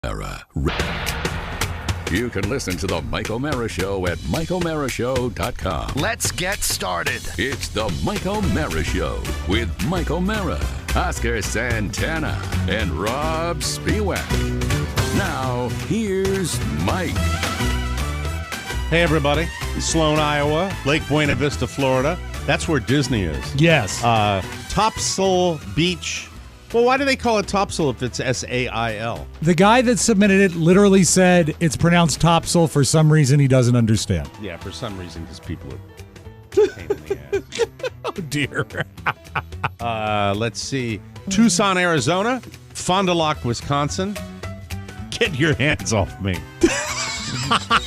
O'Mara. You can listen to the Mike O'Mara Show at MikeO'MaraShow.com. Let's get started. It's the Mike O'Mara Show with Mike O'Mara, Oscar Santana, and Rob Spiewak. Now, here's Mike. Hey, everybody. Sloan, Iowa, Lake Buena Vista, Florida. That's where Disney is. Yes. Topsail Beach. Well, why do they call it Topsail if it's S-A-I-L? The guy that submitted it literally said it's pronounced Topsail for some reason he doesn't understand. Yeah, for some reason, because people are pain in the ass. Oh, dear. Let's see. Tucson, Arizona. Fond du Lac, Wisconsin. Get your hands off me.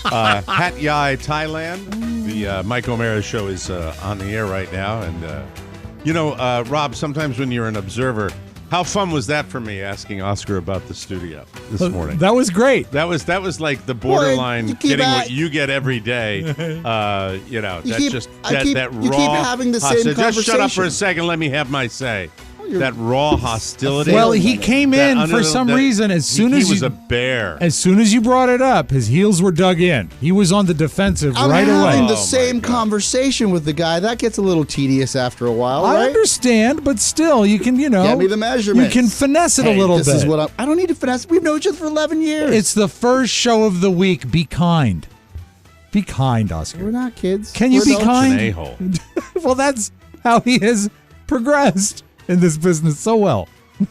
Hat Yai, Thailand. The Mike O'Mara Show is on the air right now. And, Rob, sometimes when you're an observer, how fun was that for me asking Oscar about the studio this morning? That was great. That was like the borderline getting what you get every day. That raw. You keep having the same conversation. Just shut up for a second. Let me have my say. That raw hostility. Well, he came in for some reason as soon as he was a bear. As soon as you brought it up, his heels were dug in. He was on the defensive right away. I'm having the same conversation with the guy. That gets a little tedious after a while, right? I understand, but still, you can, get me the measurements. You can finesse it a little bit. This is what I don't need to finesse. We've known each other for 11 years. It's the first show of the week. Be kind. Be kind, Oscar. We're not kids. Can you be kind? An a-hole. Well, that's how he has progressed in this business so well.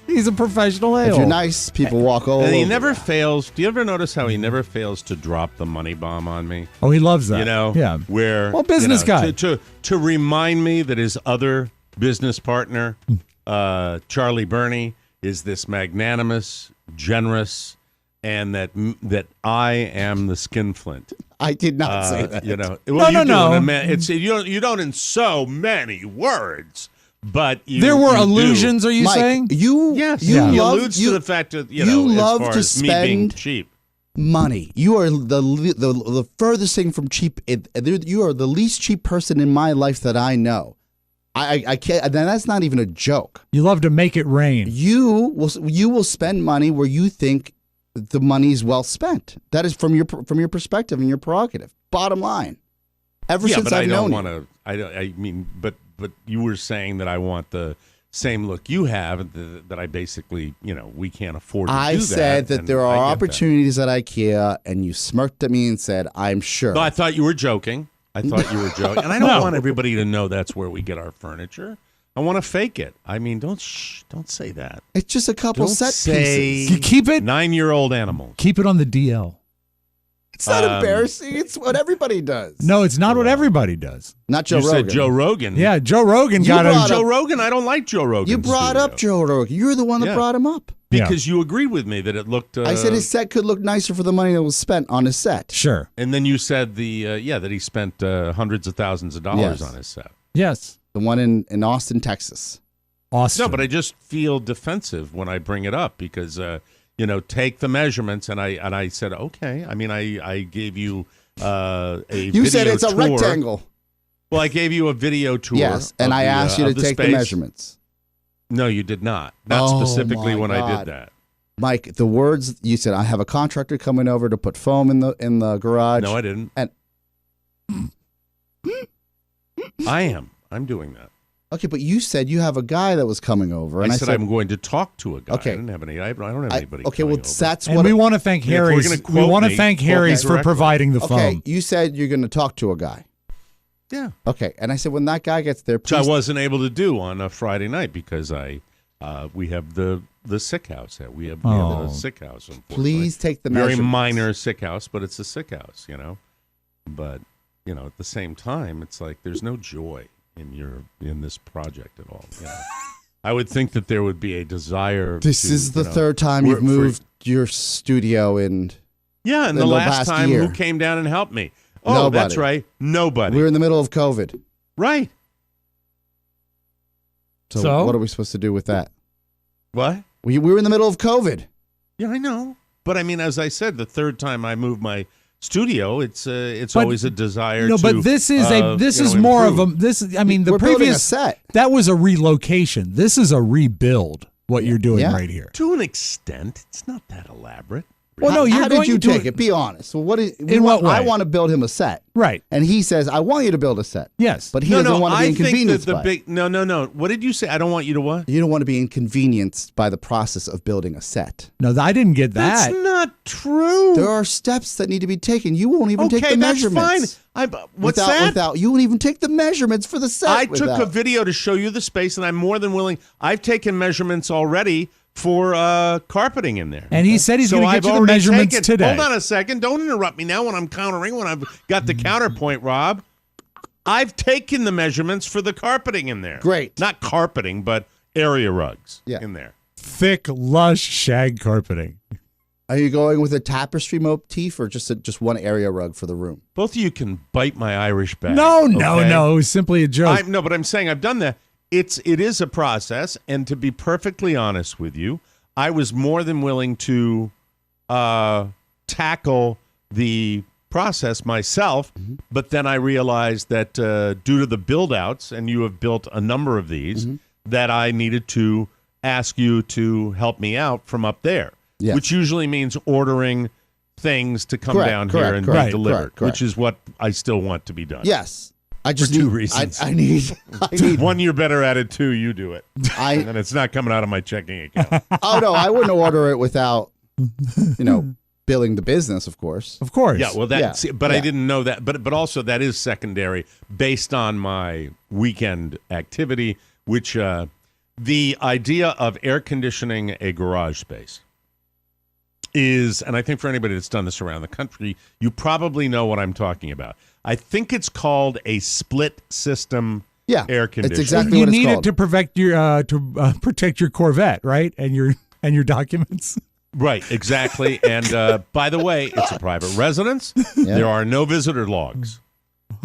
He's a professional a-hole. If you're nice, people walk all over. And he never fails. Do you ever notice how he never fails to drop the money bomb on me? Oh, he loves that. Yeah. Where, business guy. To remind me that his other business partner, Charlie Burney, is this magnanimous, generous, and that I am the skinflint. I did not say that. No. You don't in so many words. But there were allusions. Are you Mike, saying? He alludes to the fact that you love as far to as me being spend cheap. money. You are the furthest thing from cheap. You are the least cheap person in my life that I know. I can't. That's not even a joke. You love to make it rain. You will spend money where you think the money is well spent. That is from your perspective and your prerogative. Bottom line. Since I've known you. But you were saying that I want the same look you have, that I basically, we can't afford to do that. I said that there are opportunities at IKEA, and you smirked at me and said, I'm sure. No, I thought you were joking. And I don't want everybody to know that's where we get our furniture. I want to fake it. I mean, don't say that. It's just a couple set pieces. You keep it 9-year-old animals. Keep it on the DL. It's not embarrassing. It's what everybody does. No, it's not what everybody does. Not Joe Rogan. You said Joe Rogan. Yeah, Joe Rogan got it. Joe Rogan, I don't like Joe Rogan. You brought up Joe Rogan. You're the one that brought him up. Because you agreed with me that it looked... I said his set could look nicer for the money that was spent on his set. Sure. And then you said that he spent hundreds of thousands of dollars on his set. Yes. The one in Austin, Texas. Austin. No, but I just feel defensive when I bring it up because... take the measurements, and I said, okay. I mean, I gave you a video You said it's a tour. rectangle. Well, I gave you a video tour. Yes, and I asked you to take the measurements. No, you did not. Not specifically when I did that. Mike, the words you said, I have a contractor coming over to put foam in the garage. No, I didn't. And I'm doing that. Okay, but you said you have a guy that was coming over. And I said I'm going to talk to a guy. Okay. I don't have anybody. Okay, well, that's and what... we want to thank Harry's. We want to thank Harry's for providing the phone. Okay, you said you're going to talk to a guy. Yeah. Okay, and I said when that guy gets there, please... Which I wasn't able to do on a Friday night because we have the sick house. We have a sick house, unfortunately. Please take the measurements. Very minor sick house, but it's a sick house, But, at the same time, it's like there's no joy in this project at all. I would think that there would be a desire. This is the third time you've moved your studio in. Yeah, and the last time year. Who came down and helped me? Oh, Nobody. That's right, nobody. We were in the middle of COVID. Right. So what are we supposed to do with that? What? We were in the middle of COVID. Yeah, I know. But I mean, as I said, the third time I moved my studio, it's always a desire. No, but this is more of a the previous set that was a relocation. This is a rebuild. What you're doing right here, to an extent, it's not that elaborate. Well, no, you're How going did you to take it? Be honest. Well, In what way? I want to build him a set. Right. And he says, I want you to build a set. Yes. But he doesn't want to be inconvenienced the by it. big no. What did you say? I don't want you to what? You don't want to be inconvenienced by the process of building a set. No, I didn't get that. That's not true. There are steps that need to be taken. You won't even take the measurements. Fine. What's that? You won't even take the measurements for the set. I took a video to show you the space, and I'm more than willing. I've taken measurements already for carpeting in there. And he said he's going to get you the measurements today. Hold on a second. Don't interrupt me now when I'm countering, when I've got the counterpoint, Rob. I've taken the measurements for the carpeting in there. Great. Not carpeting, but area rugs in there. Thick, lush shag carpeting. Are you going with a tapestry motif or just one area rug for the room? Both of you can bite my Irish back. No. Okay? It was simply a joke. No, but I'm saying I've done that. It is a process, and to be perfectly honest with you, I was more than willing to tackle the process myself, but then I realized that due to the build-outs, and you have built a number of these, that I needed to ask you to help me out from up there, which usually means ordering things to come down here and be delivered, which is what I still want to be done. Yes. I just for two need, reasons. I need one, you're better at it. Two, you do it. And it's not coming out of my checking account. Oh no, I wouldn't order it without, billing the business, of course. Of course. Yeah, well, I didn't know that. But also that is secondary based on my weekend activity, which the idea of air conditioning a garage space is, and I think for anybody that's done this around the country, you probably know what I'm talking about. I think it's called a split system air conditioner. It's exactly what it's called. You need it to protect your Corvette, right? And your documents. Right, exactly. And by the way, it's a private residence. There are no visitor logs.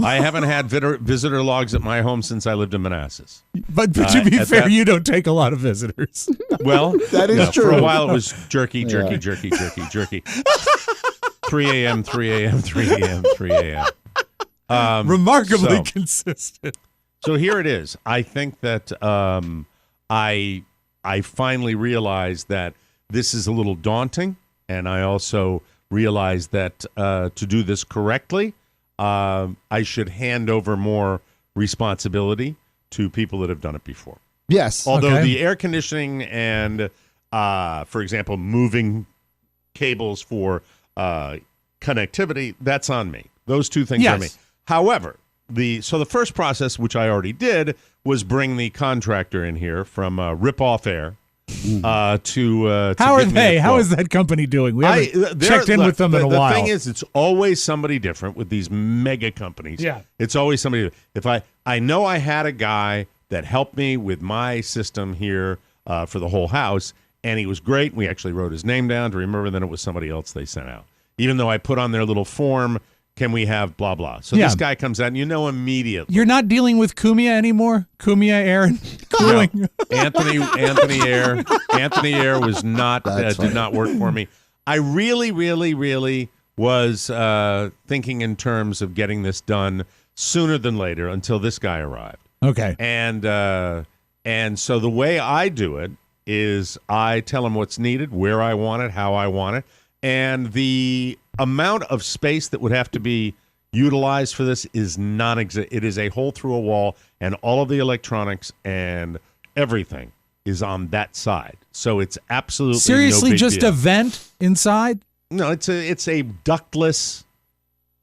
I haven't had visitor logs at my home since I lived in Manassas. But to be fair, you don't take a lot of visitors. Well, that is true. For a while, it was jerky. 3 a.m., 3 a.m., 3 a.m., 3 a.m. Remarkably consistent. So here it is. I think that I finally realized that this is a little daunting, and I also realized that to do this correctly, I should hand over more responsibility to people that have done it before. Yes. Although the air conditioning and, for example, moving cables for connectivity, that's on me. Those two things are on me. However, the first process, which I already did, was bring the contractor in here from Rip Off Air to how are they? How is that company doing? We haven't checked in with them in a while. The thing is, it's always somebody different with these mega companies. Yeah, it's always somebody. If I know I had a guy that helped me with my system here for the whole house, and he was great. We actually wrote his name down to remember. Then it was somebody else they sent out, even though I put on their little form. Can we have blah, blah? So this guy comes out and you know immediately. You're not dealing with Kumia anymore? Kumia Air? No. Anthony Air was not, did not work for me. I really, really, really was thinking in terms of getting this done sooner than later until this guy arrived. Okay. And so the way I do it is I tell him what's needed, where I want it, how I want it, and the amount of space that would have to be utilized for this is non-existent. It is a hole through a wall, and all of the electronics and everything is on that side. So it's absolutely seriously no big just deal. A vent inside? No, it's a ductless.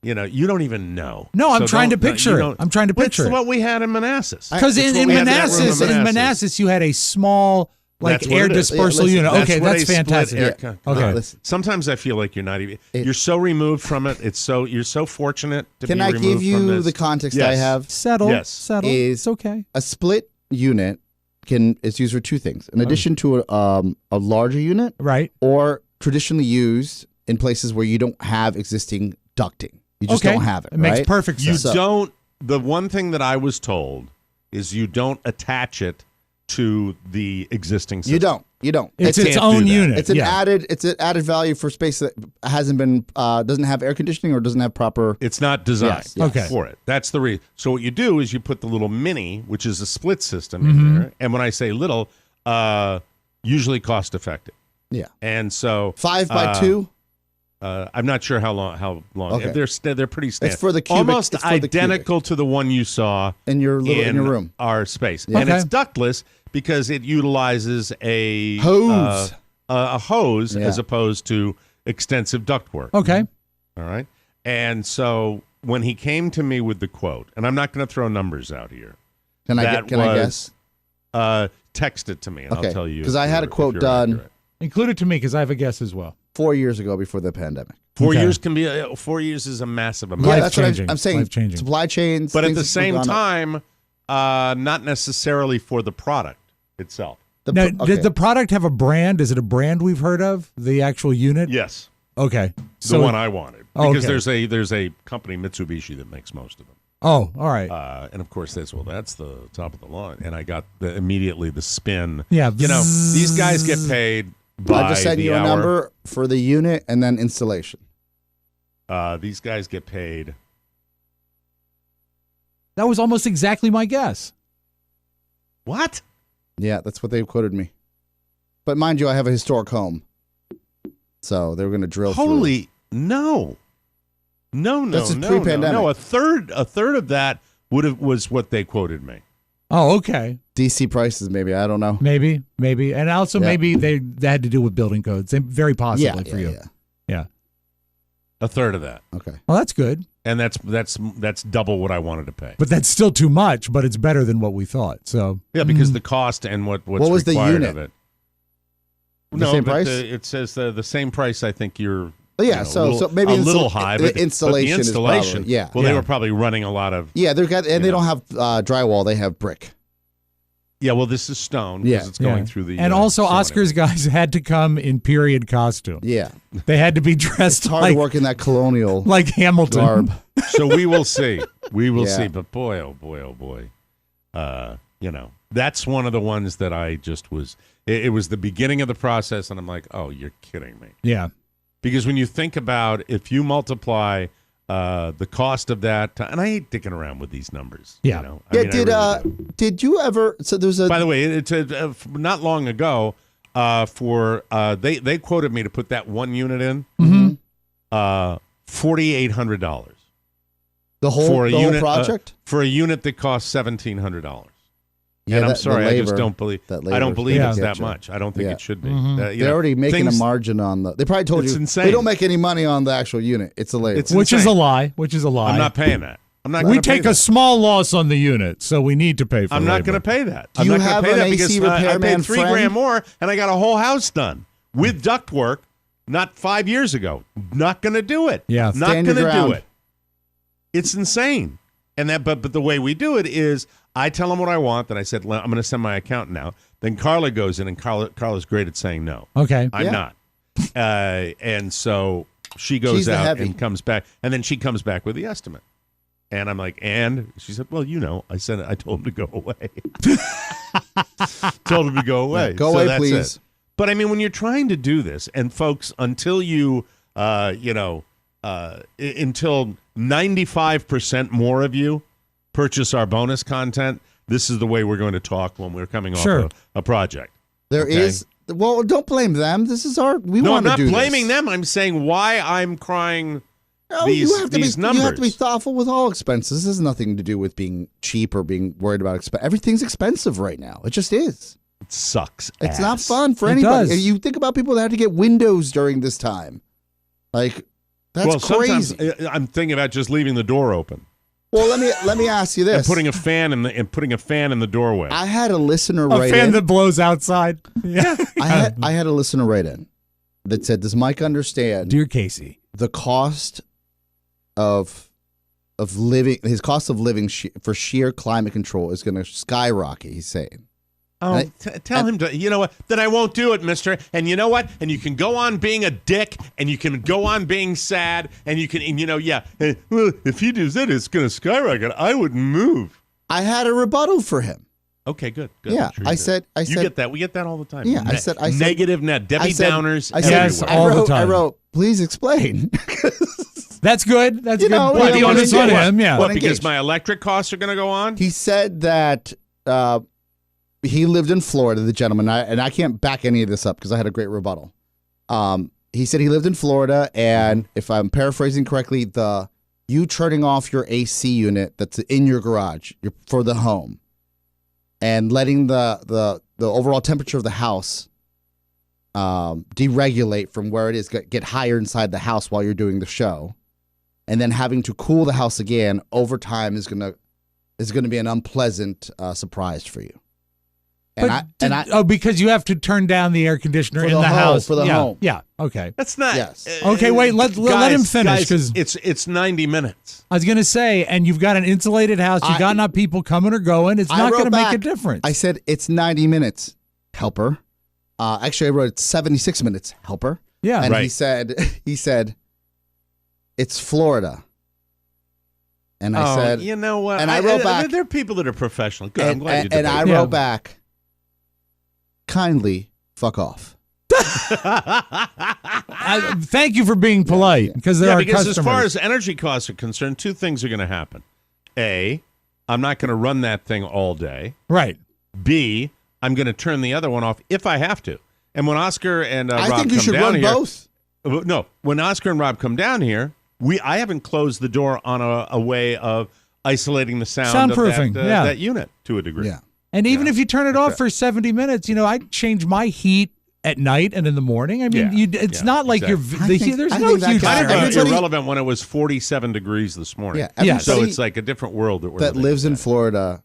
You don't even know. No, I'm trying to picture it. I'm trying to picture it. It's what we had in Manassas. Because in Manassas, you had a small air dispersal unit. Okay, that's fantastic. Okay, listen. Sometimes I feel like you're not even. You're so removed from it. You're so fortunate to be removed from this. Can I give you the context I have? Settle. It's okay. A split unit is used for two things. In addition to a larger unit, right, or traditionally used in places where you don't have existing ducting. You just don't have it. It makes perfect sense. You don't. The one thing that I was told is you don't attach it to the existing system. You don't. It's its own unit. It's an added value for space that hasn't been doesn't have air conditioning or doesn't have proper. It's not designed Okay. for it. That's the reason. So what you do is you put the little mini, which is a split system in there, and when I say little, usually cost effective. Yeah. And so 5 by 2. I'm not sure how long. Okay. They're pretty standard. It's for the cubic. Almost it's for the identical to the one you saw in your room. Our space, Yeah. and Okay. it's ductless because it utilizes a Hose. a hose Yeah. as opposed to extensive ductwork. Okay. All right, and so when he came to me with the quote, and I'm not going to throw numbers out here. Can I that guess? Text it to me, and Okay, I'll tell you. 'cause if I had you're- a quote if you're done. accurate. Include it to me because I have a guess as well. 4 years ago, before the pandemic. 4 Okay. years can be 4 years is a massive amount. Yeah, that's what Life-changing. I'm saying. Life-changing. Supply chains, But at things the have same gone up. time, not necessarily for the product itself. Now, okay. did the product have a brand? Is it a brand we've heard of? The actual unit? Yes, Okay. the one I wanted because Okay. there's a company Mitsubishi that makes most of them, Oh, all right. and of course that's the top of the line. And I got immediately the spin. Yeah. You know, these guys get paid by I just sent the you a hour. number for the unit and then installation. These guys get paid. That was almost exactly my guess. What? Yeah, that's what they quoted me. But mind you, I have a historic home, so they were going to drill. Holy no. This is No, pre-pandemic. No, a third of that was what they quoted me. Oh, okay. through DC prices. Maybe I don't know. Maybe. And also Yeah. maybe they had to do with building codes. Very possibly Yeah, for you. yeah. Yeah. A third of that, Okay. Well, that's good. and that's double what I wanted to pay. But that's still too much, but it's better than what we thought. So Yeah, because the cost and what's What was the required unit? of it. The same but price? It says the same price. I think you're. Oh, yeah, you know, so maybe a little high, the but installation the is installation. probably- yeah. Well, they Yeah. were probably running a lot of. Yeah, they You don't have drywall; they have brick. Yeah, well, this is stone because Yeah. it's going Yeah. through the. And also, so Oscar's guys had to come in period costume. Yeah, They had to be dressed it's hard like, to work in that colonial like Hamilton. garb. So we will see. We will Yeah. see. But boy, oh boy, oh boy. You know, that's one of the ones that I just was. It was the beginning of the process, and I'm like, oh, you're kidding me. Yeah. Because when you think about if you multiply the cost of that, and I hate dicking around with these numbers. Yeah. You know? Yeah, I mean, I really do. did you ever? So there's a By the way, it's not long ago. They quoted me to put that one unit in. $4,800 the whole project. for a unit that costs $1,700. Yeah, And I'm the sorry, I just labor- don't believe. that I don't labor believe should it's get that you. much. I don't think Yeah. it should be. They're already making a margin on the. They probably told It's you insane. they don't make any money on the actual unit. It's the labor. It's Which is a insane. lie. Which is a lie. I'm not paying that. I'm not. We gonna pay take a that. small loss on the unit, so we need to pay for I'm not labor. going to pay that. Do I'm you not gonna have pay an that AC because I repairman paid $3 friend? grand more, and I got a whole house done with ductwork. Not 5 years ago. Not going to do it. Yeah. Not Stand going your to do ground. it. It's insane. And that, but the way we do it is, I tell them what I want. Then I said, I'm going to send my accountant now. Then Carla goes in, and Carla's great at saying no. Okay. I'm Yeah. not. And so she goes She's the out heavy. and comes back, and then she comes back with the estimate. And I'm like, and she said, well, you know, I told him to go away. Told him to go away. Go So away, that's please. it. But I mean, when you're trying to do this, and folks, until you, until 95% more of you purchase our bonus content, this is the way we're going to talk when we're coming Sure. off a project. There is. Well, don't blame them. This is our. We No, I'm want to not do blaming this. them. I'm saying why I'm crying. No, these you have to these be, numbers. You have to be thoughtful with all expenses. This has nothing to do with being cheap or being worried about expense. Everything's expensive right now. It just is. It sucks. It's not ass. fun for It anybody. does. You think about people that had to get windows during this time. Like, that's Well, sometimes crazy. I'm thinking about just leaving the door open Well, let me ask you this. and putting a fan in the doorway. I had a listener A write fan in. that blows outside. Yeah. I had a listener write in that said, "Does Mike understand Dear Casey. the cost of living? His cost of living for sheer climate control is going to skyrocket." He's saying. Oh, tell him to. You know what? Then I won't do it, Mister. And you know what? And you can go on being a dick, and you can go on being sad, and you can, and well, if he does it, it's going to skyrocket. I wouldn't move. I had a rebuttal for him. Okay, good. Yeah, Sure you I did. said, You get that. We get that all the time. Yeah, I said negative net, Debbie I said- Downers. I said, Yes, everywhere. all I the wrote, time. I wrote, please explain. That's good. That's You good. know, Put you the know, onus when on you- him. Yeah. What? When Because engaged. my electric costs are going to go on. He said that he lived in Florida, the gentleman, and I can't back any of this up because I had a great rebuttal. he said he lived in Florida, and if I'm paraphrasing correctly, you turning off your AC unit that's in your garage for the home, and letting the overall temperature of the house deregulate from where it is, get higher inside the house while you're doing the show, and then having to cool the house again over time is gonna be an unpleasant surprise for you. Because you have to turn down the air conditioner in the home, house for the home. Yeah. Okay. That's not. Yes. Okay. Wait. Let him finish because it's 90 minutes. I was gonna say, and you've got an insulated house. You got enough people coming or going. It's not gonna make a difference. I said it's 90 minutes, helper. Actually, I wrote 76 minutes, helper. Yeah. And right. he said, it's Florida. And I said, you know what? And I wrote back. There are people that are professional. Good. I'm glad you did and I wrote back, kindly fuck off. Thank you for being polite because there are because customers. as far as energy costs are concerned, two things are going to happen. A, I'm not going to run that thing all day. Right. B, I'm going to turn the other one off if I have to. And when Oscar and Rob come down here, I think you should run both. No, when Oscar and Rob come down here, I haven't closed the door on a way of isolating the sound of that unit to a degree. Yeah. And even if you turn it off for 70 minutes, I change my heat at night and in the morning. I mean, it's not like exactly. there's no huge it's irrelevant when it was 47 degrees this morning. Yeah, so it's like a different world that lives in Florida.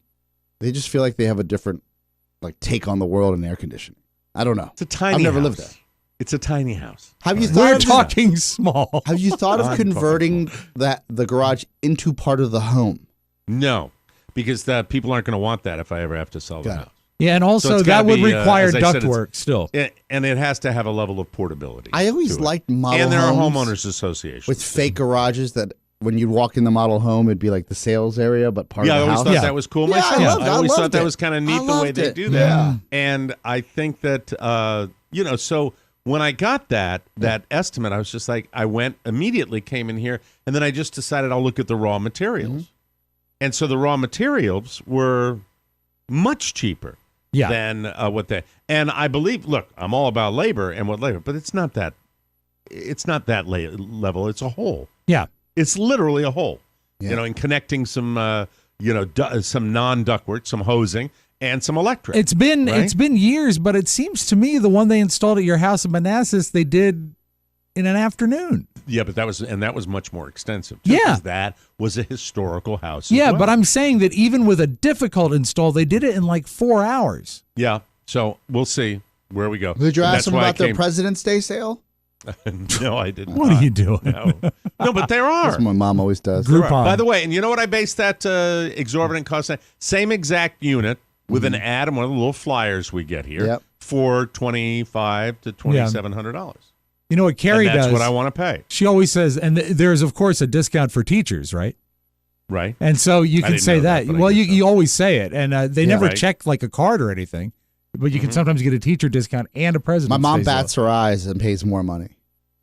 They just feel like they have a different take on the world in air conditioning. I don't know. It's a tiny I've never house. lived there. It's a tiny house. Have you We're talking small. Have you thought of converting the garage into part of the home? No, because people aren't going to want that if I ever have to sell the house. Yeah, and also so that would require ductwork still. And it has to have a level of portability. I always liked model homes. And there are homeowners associations. With fake garages that when you walk in the model home, it'd be like the sales area, but part of the house. I always thought that was cool myself. I always thought that was kind of neat the way they do that. Yeah. And I think that, so when I got that estimate, I was just like, immediately came in here, and then I just decided I'll look at the raw materials. Mm-hmm. And so the raw materials were much cheaper than what they, and I believe, look, I'm all about labor and what labor, but it's not that level. It's a hole. Yeah. It's literally a hole, in connecting some, some non-ductwork, some hosing, and some electric. It's been years, but it seems to me the one they installed at your house in Manassas, they did in an afternoon. Yeah, but that was much more extensive. Too, because that was a historical house. Yeah, as well. but I'm saying that even with a difficult install, they did it in like 4 hours. Yeah, so we'll see where we go. Did you ask them about their President's Day sale? No, I didn't. What are you doing? No, but there are. That's what my mom always does. By the way, and you know what I based that exorbitant cost on? Same exact unit with an ad and one of the little flyers we get here for $2,500 to $2,700. You know what Carrie does? That's what I want to pay. She always says, and there's, of course, a discount for teachers, right? Right. And so you can say that. Well, you always say it, and they never check like a card or anything, but you can sometimes get a teacher discount and a President's Day. My mom bats her eyes and pays more money.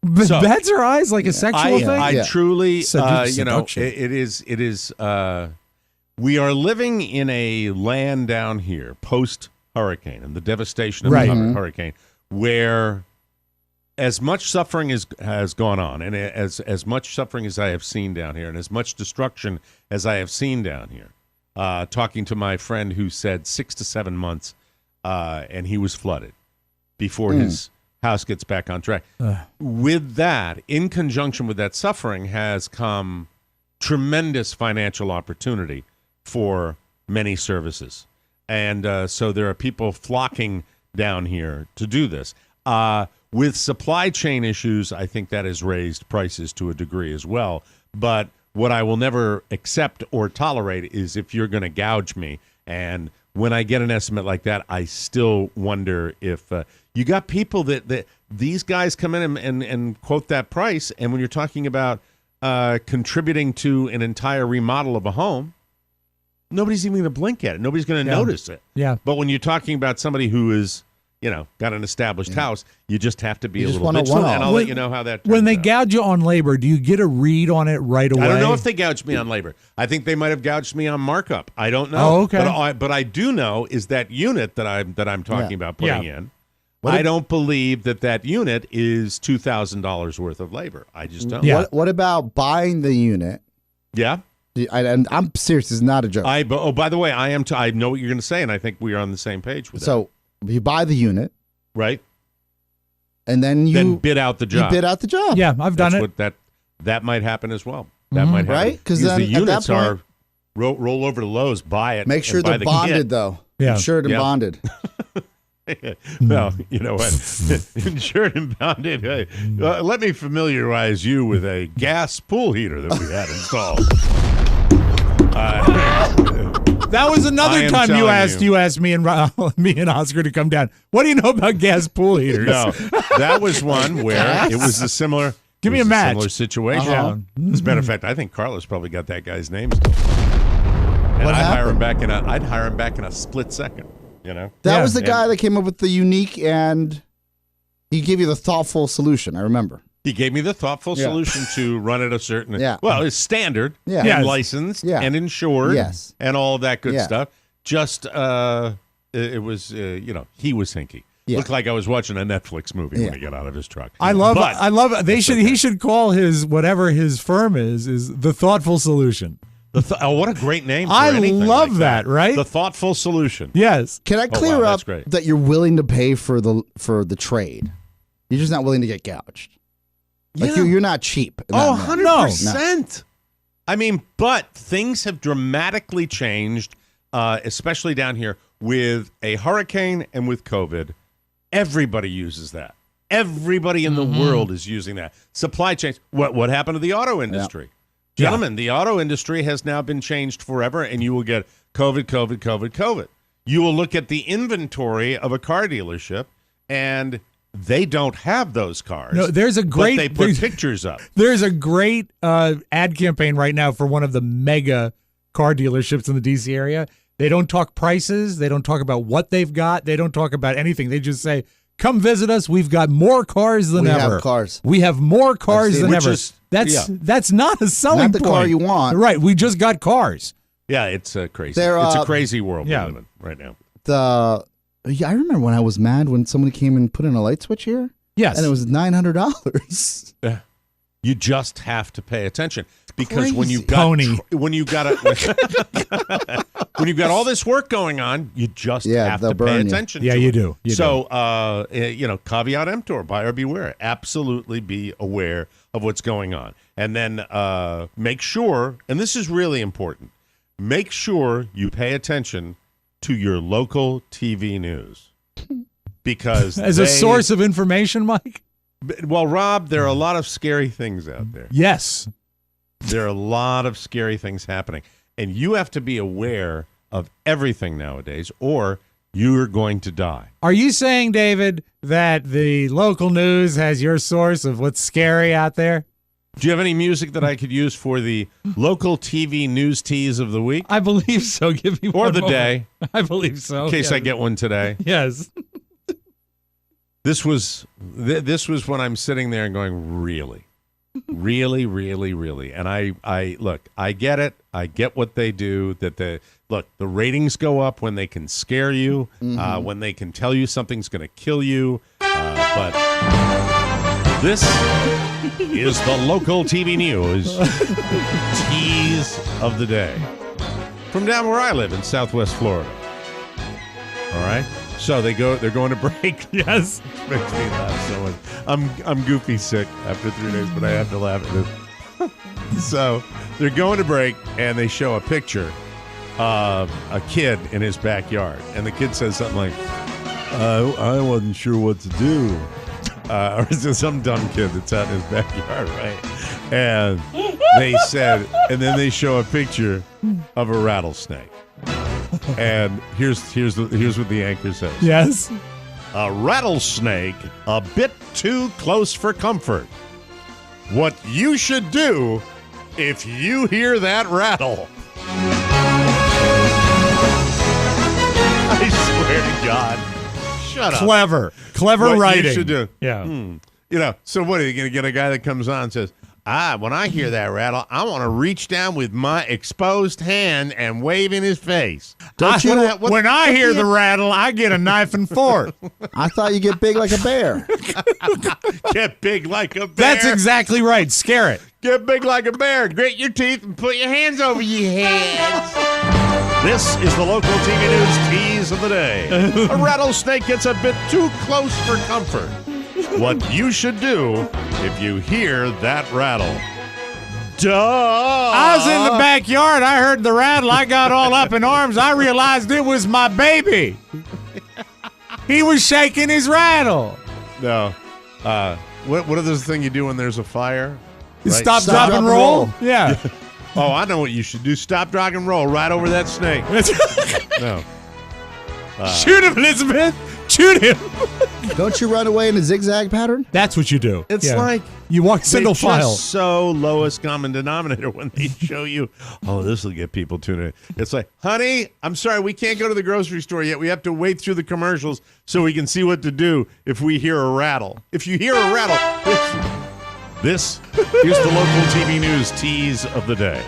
Bats her eyes like a sexual thing? I truly, it is, we are living in a land down here post-hurricane and the devastation of the hurricane where as much suffering has gone on, and as much suffering as I have seen down here, and as much destruction as I have seen down here, talking to my friend who said 6 to 7 months, and he was flooded before his house gets back on track. With that, in conjunction with that suffering, has come tremendous financial opportunity for many services. And so there are people flocking down here to do this. With supply chain issues, I think that has raised prices to a degree as well. But what I will never accept or tolerate is if you're going to gouge me. And when I get an estimate like that, I still wonder if you got people that these guys come in and quote that price. And when you're talking about contributing to an entire remodel of a home, nobody's even going to blink at it. Nobody's going to notice it. Yeah. But when you're talking about somebody who is, got an established house, you just have to be a little vigilant, and I'll let you know how that turns When they out. gouge you on labor, do you get a read on it right away? I don't know if they gouged me on labor. I think they might have gouged me on markup. I don't know. Oh, okay. But I do know is that unit that I'm talking about putting in. I don't believe that unit is $2,000 worth of labor. I just don't. Yeah. What about buying the unit? Yeah. And I'm serious. It's not a joke. By the way, I am. I know what you're going to say, and I think we are on the same page with that. So you buy the unit, right? And then bid out the job. You bid out the job. Yeah, I've done it. That might happen as well. That might happen. Right? Because then the units at that point, roll over to Lowe's, buy it. Make sure they're bonded, though. Yeah. Insured and bonded. Well, you know what? Insured and bonded. Hey, let me familiarize you with a gas pool heater that we had installed. That was another time you asked me and Oscar to come down. What do you know about gas pool heaters? No, that was one where it was a similar. Give me a match. Similar situation. As a matter of fact, I think Carlos probably got that guy's name still. And I'd hire him back in a split second. You know, that was the guy that came up with the unique, and he gave you the thoughtful solution. I remember. He gave me the thoughtful solution to run at a certain, well, it's standard, and licensed, and insured, and all of that good stuff. Just, it was, he was hinky. Yeah. Looked like I was watching a Netflix movie when he got out of his truck. I love it. He should call his, whatever his firm is the Thoughtful Solution. What a great name for I anything love like that, right? The Thoughtful Solution. Yes. Can I clear up that you're willing to pay for the trade? You're just not willing to get gouged. Like you're not cheap. 100%. I mean, but things have dramatically changed, especially down here with a hurricane and with COVID. Everybody uses that. Everybody in the world is using that. Supply chains. What happened to the auto industry? Yeah. Gentlemen, the auto industry has now been changed forever, and you will get COVID. You will look at the inventory of a car dealership, and they don't have those cars. No, there's a great. But they put pictures up. There's a great ad campaign right now for one of the mega car dealerships in the D.C. area. They don't talk prices. They don't talk about what they've got. They don't talk about anything. They just say, "Come visit us. We've got more cars than ever. We have cars. We have more cars than ever." That's not a selling point. Not the car you want. Right. We just got cars. Yeah, it's crazy. It's a crazy world we live in right now. I remember when I was mad when somebody came and put in a light switch here. Yes. And it was $900. You just have to pay attention because when you've got all this work going on, you just have to pay attention. Yeah, you do. Caveat emptor, buyer beware. Absolutely be aware of what's going on, and then make sure. And this is really important. Make sure you pay attention to your local TV news because as a source of information, Mike. Well, Rob, there are a lot of scary things out there. Yes. There are a lot of scary things happening. And you have to be aware of everything nowadays, or you're going to die. Are you saying, David, that the local news has your source of what's scary out there? Do you have any music that I could use for the local TV news tease of the week? I believe so. Give me one. Or the day. I believe so. In case I get one today. Yes. This was when I'm sitting there and going, really, really, really, really. And I look, I get it. I get what they do. The ratings go up when they can scare you, when they can tell you something's going to kill you. But this is the local TV news tease of the day from down where I live in Southwest Florida. All right. So they're going to break. Yes. Makes me laugh so much. I'm goofy sick after 3 days, but I have to laugh at this. So they're going to break, and they show a picture of a kid in his backyard. And the kid says something like, I wasn't sure what to do. Or is this some dumb kid that's out in his backyard, right? And and then they show a picture of a rattlesnake. And here's what the anchor says. Yes. A rattlesnake a bit too close for comfort. What you should do if you hear that rattle. I swear to God. Shut up. Clever what writing. You should do. Yeah. So what are you going to get a guy that comes on and says, When I hear that rattle, I want to reach down with my exposed hand and wave in his face. When I hear the rattle, I get a knife and fork. I thought you get big like a bear. Get big like a bear. That's exactly right. Scare it. Get big like a bear. Grit your teeth and put your hands over your heads. This is the local TV news tease of the day. A rattlesnake gets a bit too close for comfort. What you should do if you hear that rattle. Duh! I was in the backyard. I heard the rattle. I got all up in arms. I realized it was my baby. He was shaking his rattle. No. What is the thing you do when there's a fire? Right? Stop, drop, and roll? Yeah. Oh, I know what you should do. Stop, drop, and roll right over that snake. No. Shoot him, Elizabeth. Shoot him. Don't you run away in a zigzag pattern? That's what you do. It's like you walk single file. Just so lowest common denominator when they show you, oh, this will get people tuning in. It's like, honey, I'm sorry, we can't go to the grocery store yet. We have to wait through the commercials so we can see what to do if we hear a rattle. If you hear a rattle, this is the local TV news tease of the day.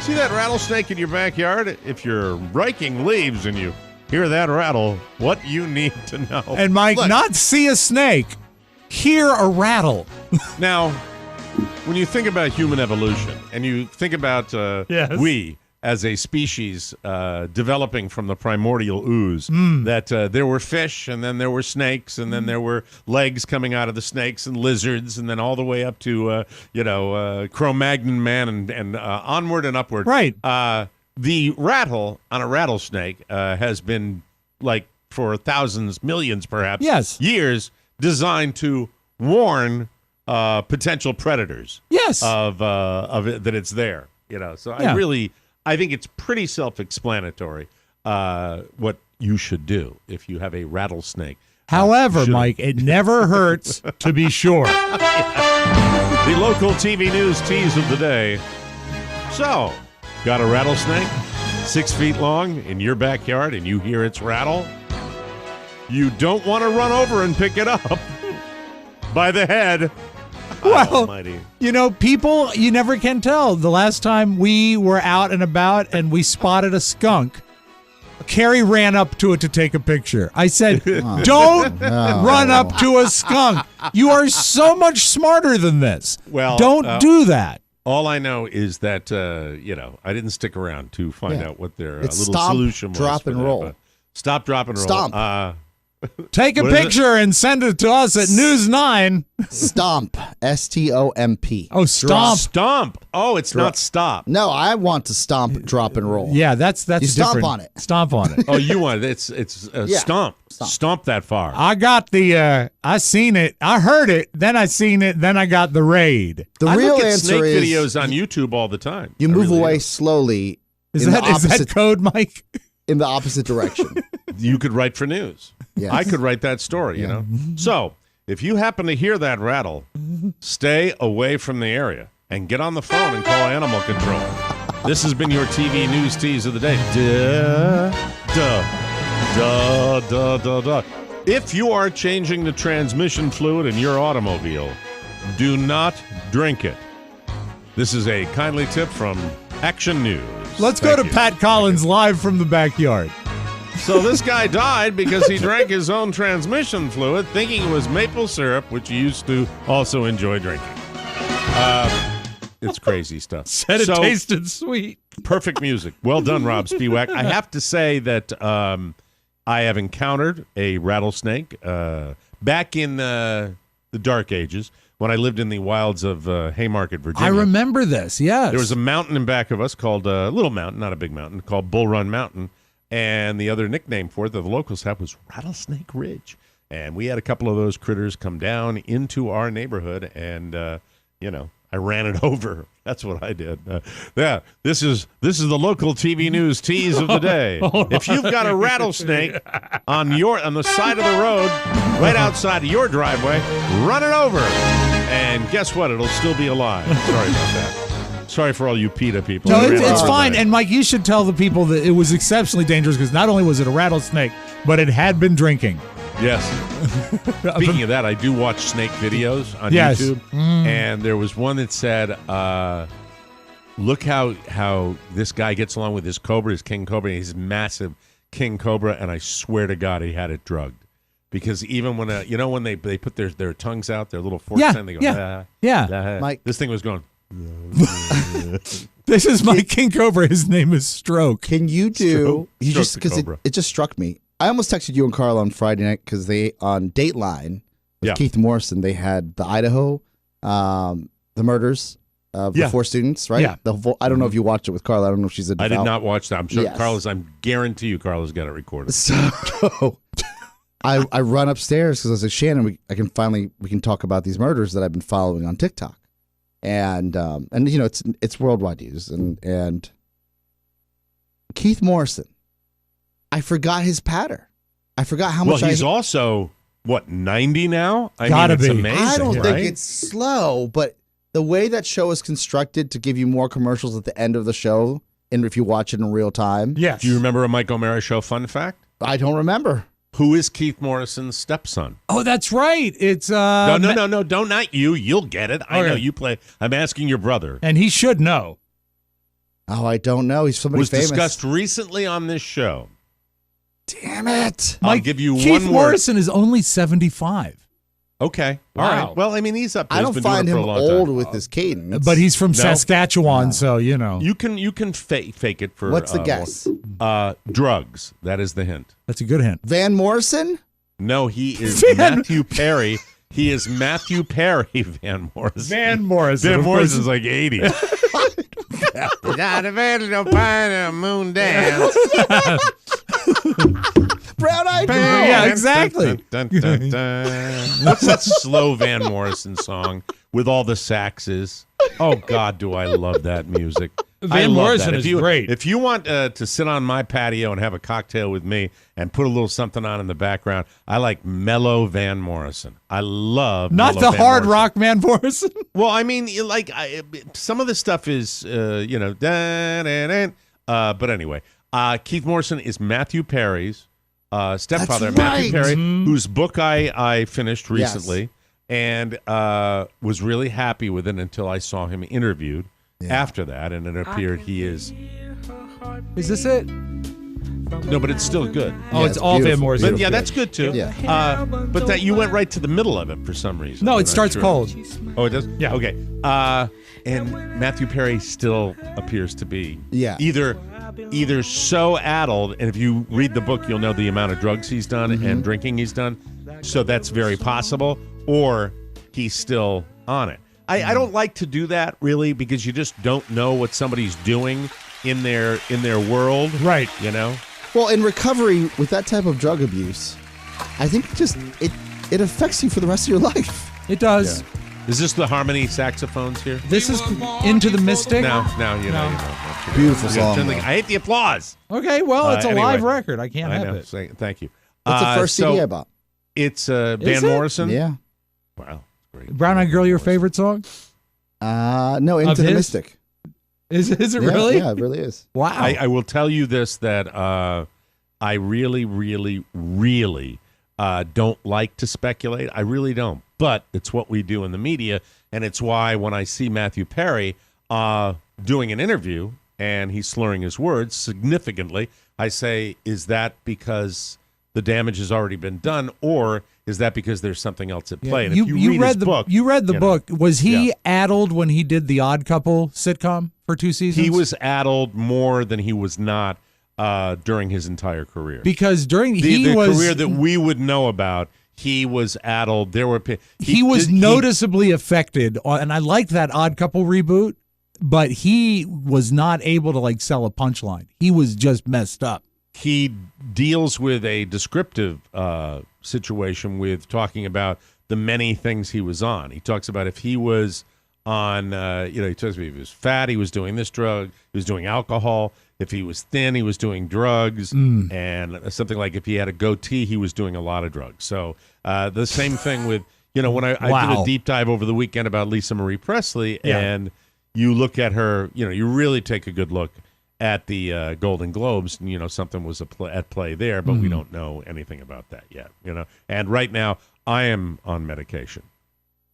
See that rattlesnake in your backyard? If you're raking leaves and you hear that rattle, what you need to know. And Mike, not see a snake, hear a rattle. Now, when you think about human evolution and you think about we as a species developing from the primordial ooze, that there were fish and then there were snakes and then there were legs coming out of the snakes and lizards and then all the way up to, Cro-Magnon man and onward and upward. Right. The rattle on a rattlesnake has been, like, for thousands, millions perhaps, years, designed to warn potential predators. Yes. Of it, that it's there. So I think it's pretty self-explanatory what you should do if you have a rattlesnake. However, Mike, it never hurts to be sure. The local TV news tease of the day. So, got a rattlesnake 6 feet long in your backyard and you hear its rattle? You don't want to run over and pick it up by the head. Well, Almighty. People, you never can tell. The last time we were out and about and we spotted a skunk, Carrie ran up to it to take a picture. I said, don't run up to a skunk. You are so much smarter than this. Well, don't do that. All I know is that, I didn't stick around to find out what their little stop, solution was. Drop, and roll. Stop, drop, and roll. Stomp. Take a picture and send it to us at News 9. Stomp. S-T-O-M-P. Oh, stomp. Stomp. Oh, it's not stop. No, I want to stomp, drop, and roll. Yeah, that's you stomp different. on it. Stomp on it. Oh, you want it. It's stomp. Stomp that far. I got I seen it. I heard it. Then I seen it. Then I got the raid. The I real look at answer snake is videos on YouTube all the time. you move away slowly. Is that code, Mike? In the opposite direction. You could write for news. Yes. I could write that story, So, if you happen to hear that rattle, stay away from the area and get on the phone and call animal control. This has been your TV news tease of the day. If you are changing the transmission fluid in your automobile, do not drink it. This is a kindly tip from Action News. Let's go to Pat Collins live from the backyard. So this guy died because he drank his own transmission fluid, thinking it was maple syrup, which he used to also enjoy drinking. It's crazy stuff. Said it tasted sweet. Perfect music. Well done, Rob Spiewak. I have to say that I have encountered a rattlesnake back in the Dark Ages when I lived in the wilds of Haymarket, Virginia. I remember this, yes. There was a mountain in back of us called a little mountain, not a big mountain, called Bull Run Mountain. And the other nickname for it that the locals have was Rattlesnake Ridge. And we had a couple of those critters come down into our neighborhood, and, I ran it over. That's what I did. This is the local TV news tease of the day. If you've got a rattlesnake on the side of the road, right outside of your driveway, run it over. And guess what? It'll still be alive. Sorry about that. Sorry for all you PETA people. No, it's fine. And, Mike, you should tell the people that it was exceptionally dangerous because not only was it a rattlesnake, but it had been drinking. Yes. Speaking of that, I do watch snake videos on Yes. YouTube, and there was one that said, "Look how this guy gets along with his cobra, his king cobra, his massive king cobra," and I swear to God, he had it drugged. Because even when when they put their tongues out, their little forks in, they go, Mike, this thing was going. This is my king cobra. His name is Stroke. can you do? You Stroke just the because cobra. it just struck me. I almost texted you and Carl on Friday night because they on Dateline with Yeah. Keith Morrison. They had the Idaho, the murders of the 4 students. Right. Yeah. I don't know if you watched it with Carl. I don't know if she's a. I did devout- not watch that. I'm sure Yes. I guarantee you Carla's got it recorded. So I run upstairs because I was like, Shannon, we can talk about these murders that I've been following on TikTok, and it's worldwide news, and Keith Morrison, I forgot his pattern. I forgot how much. Well, he's also 90 now. I Gotta mean, it's be. amazing. I don't right? think it's slow, but the way that show is constructed to give you more commercials at the end of the show, and if you watch it in real time, Yes. Do you remember a Mike O'Mara show fun fact? I don't remember. Who is Keith Morrison's stepson? Oh, that's right. It's No, don't not you. You'll get it. I Okay. know you play. I'm asking your brother. and he should know. Oh, I don't know. He's somebody Was famous. discussed recently on this show. Damn it! I'll give you Keith one word. Morrison is only 75, Okay. All Wow. right. Well, I mean, he's up there. I He's don't been doing find it for him a long old time. with his cadence. but he's from No. Saskatchewan, so you know You can fake it for. What's the guess? Drugs. That is the hint. that's a good hint. Van Morrison? No, he is Van- Matthew Perry. He is Matthew Perry Van Morrison. Van Morrison. Van of course. Morrison's like 80. Moon dance. Brown Eyed Girl. Yeah, exactly. Dun, dun, dun, dun. What's that slow Van Morrison song with all the saxes? Oh, God, do I love that music. I Van love Morrison that. is If you- great. If you want to sit on my patio and have a cocktail with me and put a little something on in the background, I like mellow Van Morrison. I love Not mellow the Van hard Morrison. rock Van Morrison. Well, I mean, some of the stuff is, but anyway, Keith Morrison is Matthew Perry's stepfather, That's Matthew right. Perry, Mm-hmm. whose book I finished recently and was really happy with it until I saw him interviewed after that, and it appeared he is. Is this it? No, but it's still good. Oh, it's it's all Van beautiful. Morrison. But yeah, that's good too. Yeah. But that you went right to the middle of it for some reason. No, I'm it not starts sure. cold. Oh, it does? Yeah. Okay. And Matthew Perry still appears to be either so addled, and if you read the book, you'll know the amount of drugs he's done and drinking he's done. So that's very possible, or he's still on it. I don't like to do that really because you just don't know what somebody's doing in their world. Right. You know? Well, in recovery with that type of drug abuse, I think it affects you for the rest of your life. It does. Is this the harmony saxophones here? This is Into the Mystic. No, you know. Beautiful song. I hate the applause. Okay, well, it's a Anyway. live record. I can't I have know. it. Thank you. What's the first so CD I bought? It's Van it? Morrison. Yeah. Wow. Great. Brown Eyed Girl, your favorite song? No, Into the his? Mystic. Is it Yeah, really? Yeah, it really is. Wow. I will tell you this, that I really, really, really don't like to speculate. I really don't. But it's what we do in the media, and it's why when I see Matthew Perry doing an interview and he's slurring his words significantly, I say, is that because the damage has already been done, or is that because there's something else at play? And if you read his book, You read the you know, book. Was he yeah. addled when he did the Odd Couple sitcom for 2 seasons? he was addled more than he was not during his entire career. because during The he was career that we would know about, he was addled. There were he was noticeably affected, and I liked that Odd Couple reboot, but he was not able to like sell a punchline. He was just messed up. He deals with a descriptive situation with talking about the many things he was on. He talks about if he was on, he talks about if he was fat, he was doing this drug, he was doing alcohol. If he was thin, he was doing drugs. And something like if he had a goatee, he was doing a lot of drugs. So the same thing with, when I did Wow. a deep dive over the weekend about Lisa Marie Presley, Yeah. and you look at her, you really take a good look at the Golden Globes. Something was at play there, but we don't know anything about that yet. And right now I am on medication.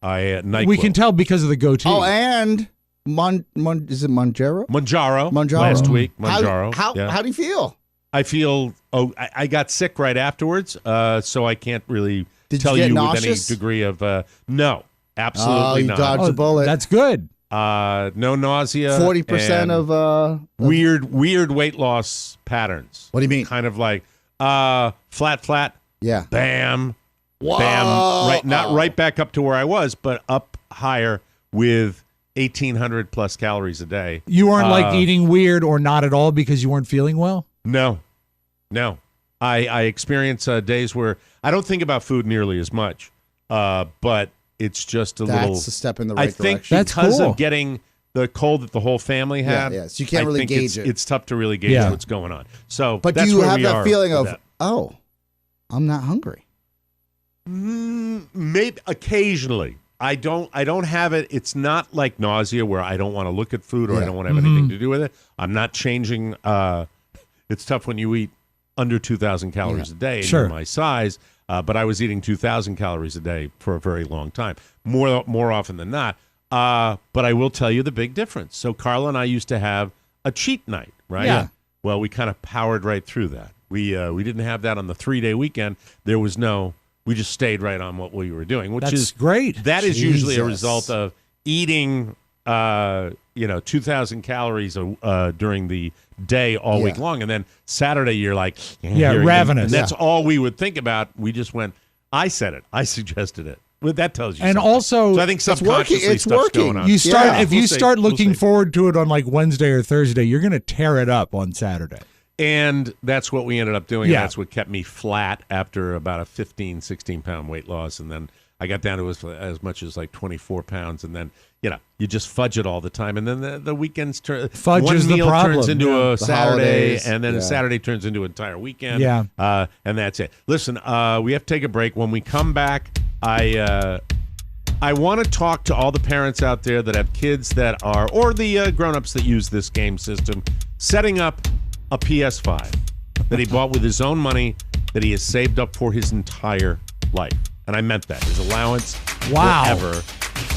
NyQuil. We can tell because of the goatee. Oh, and is it Monjaro? Monjaro. Last week, Monjaro. How do you feel? I feel. I got sick right afterwards, so I can't really tell you you with nauseous? any degree of no, absolutely you not. dodged a bullet. That's good. No nausea. 40% of weird weight loss patterns. What do you mean? Kind of like flat. Yeah. Bam. Whoa. Bam. Not right back up to where I was, but up higher with 1,800 plus calories a day. You weren't like eating weird or not at all because you weren't feeling well? No. I experience days where I don't think about food nearly as much, but it's just That's a step in the right direction. direction. I think because of getting the cold that the whole family had, so you can't really gauge it. It's tough to really gauge what's going on. So, but that's do you where have we that are feeling with of, that. I'm not hungry? Maybe occasionally. I don't have it. It's not like nausea where I don't want to look at food or I don't want to have anything to do with it. I'm not changing. It's tough when you eat under 2,000 calories a day and you're my size. But I was eating 2,000 calories a day for a very long time, more often than not. But I will tell you the big difference. So Carla and I used to have a cheat night, right? Yeah. Well, we kind of powered right through that. We didn't have that on the 3-day weekend. There was no. We just stayed right on what we were doing, which is great. That is usually a result of eating, 2,000 calories during the day all week long, and then Saturday you're like, ravenous. And that's all we would think about. We just went. I said it. I suggested it. Well, that tells you. And something. also, so I think subconsciously it's stuff's working. going on. You start if you We'll start see. looking We'll see. forward to it on like Wednesday or Thursday, you're going to tear it up on Saturday. And that's what we ended up doing. Yeah. And that's what kept me flat after about a 15, 16-pound weight loss. And then I got down to as much as like 24 pounds. And then, you just fudge it all the time. And then the weekends turn. Fudge one is the meal problem. turns into a The Saturday. holidays. And then a Saturday turns into an entire weekend. Yeah. And that's it. Listen, we have to take a break. When we come back, I want to talk to all the parents out there that have kids that are, or the grown-ups that use this game system, setting up a PS5 that he bought with his own money that he has saved up for his entire life. And I meant that. His allowance forever.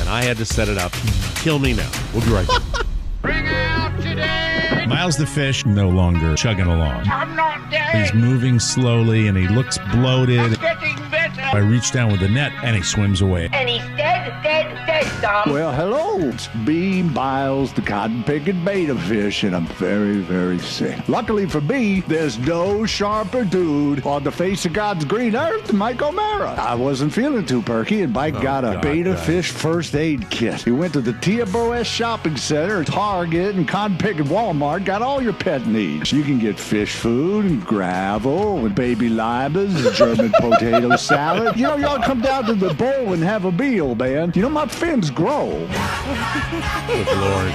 And I had to set it up. Kill me now. We'll be right back. Bring out today. Miles the fish no longer chugging along. I'm not dead. He's moving slowly and he looks bloated. Getting better. I reach down with the net and he swims away. And he's dead, Tom. Well, hello. It's me, Miles, the cotton-picking beta fish, and I'm very, very sick. Luckily for me, there's no sharper dude on the face of God's green earth than Mike O'Mara. I wasn't feeling too perky, and Mike got a beta fish first aid kit. He went to the TMOS shopping center, Target, and Cotton Pick and Walmart, got all your pet needs. You can get fish food and gravel and baby limas and German potato salad. You ought to come down to the bowl and have a meal, man. My fins grow. Good Lord.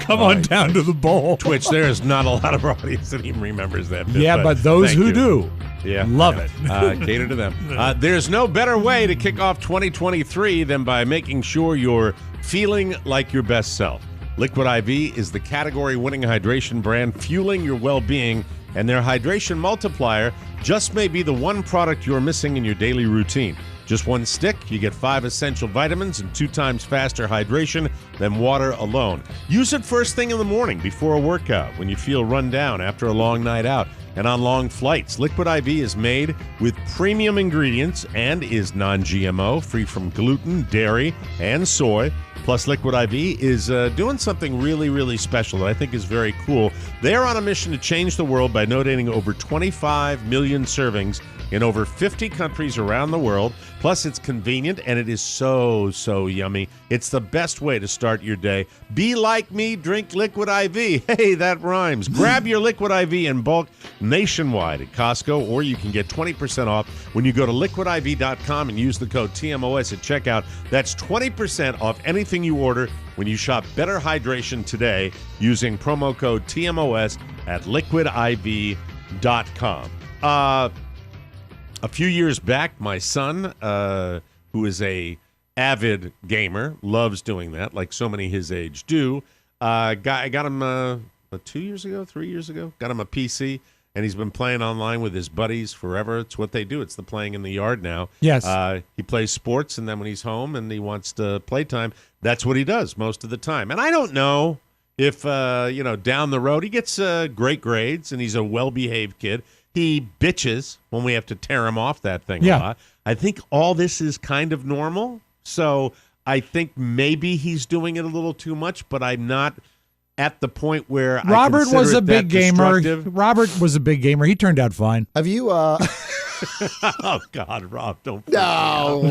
Come on down to the bowl. Twitch, there is not a lot of our audience that even remembers that bit, Yeah, but those thank who you. do, love it. Cater to them. There's no better way to kick off 2023 than by making sure you're feeling like your best self. Liquid IV is the category-winning hydration brand fueling your well-being, and their hydration multiplier just may be the one product you're missing in your daily routine. Just one stick, you get 5 essential vitamins and 2 times faster hydration than water alone. Use it first thing in the morning before a workout, when you feel run down after a long night out, and on long flights. Liquid IV is made with premium ingredients and is non-GMO, free from gluten, dairy, and soy. Plus, Liquid IV is doing something really, really special that I think is very cool. They're on a mission to change the world by donating over 25 million servings in over 50 countries around the world. Plus, it's convenient and it is so, so yummy. It's the best way to start your day. Be like me, drink Liquid IV. Hey, that rhymes. Grab your Liquid IV in bulk nationwide at Costco, or you can get 20% off when you go to liquidiv.com and use the code TMOS at checkout. That's 20% off anything you order when you shop Better Hydration today using promo code TMOS at liquidiv.com. A few years back, my son, who is a avid gamer, loves doing that, like so many his age do, got him 2 years ago, 3 years ago. Got him a PC, and he's been playing online with his buddies forever. It's what they do. It's the playing in the yard now. Yes. He plays sports, and then when he's home and he wants to play time, that's what he does most of the time. And I don't know if, down the road, he gets great grades, and he's a well-behaved kid. He bitches when we have to tear him off that thing a lot. I think all this is kind of normal. So I think maybe he's doing it a little too much, but I'm not at the point where Robert I was a big gamer. destructive. Robert was a big gamer. He turned out fine. Have you? Oh God, Rob, don't. No,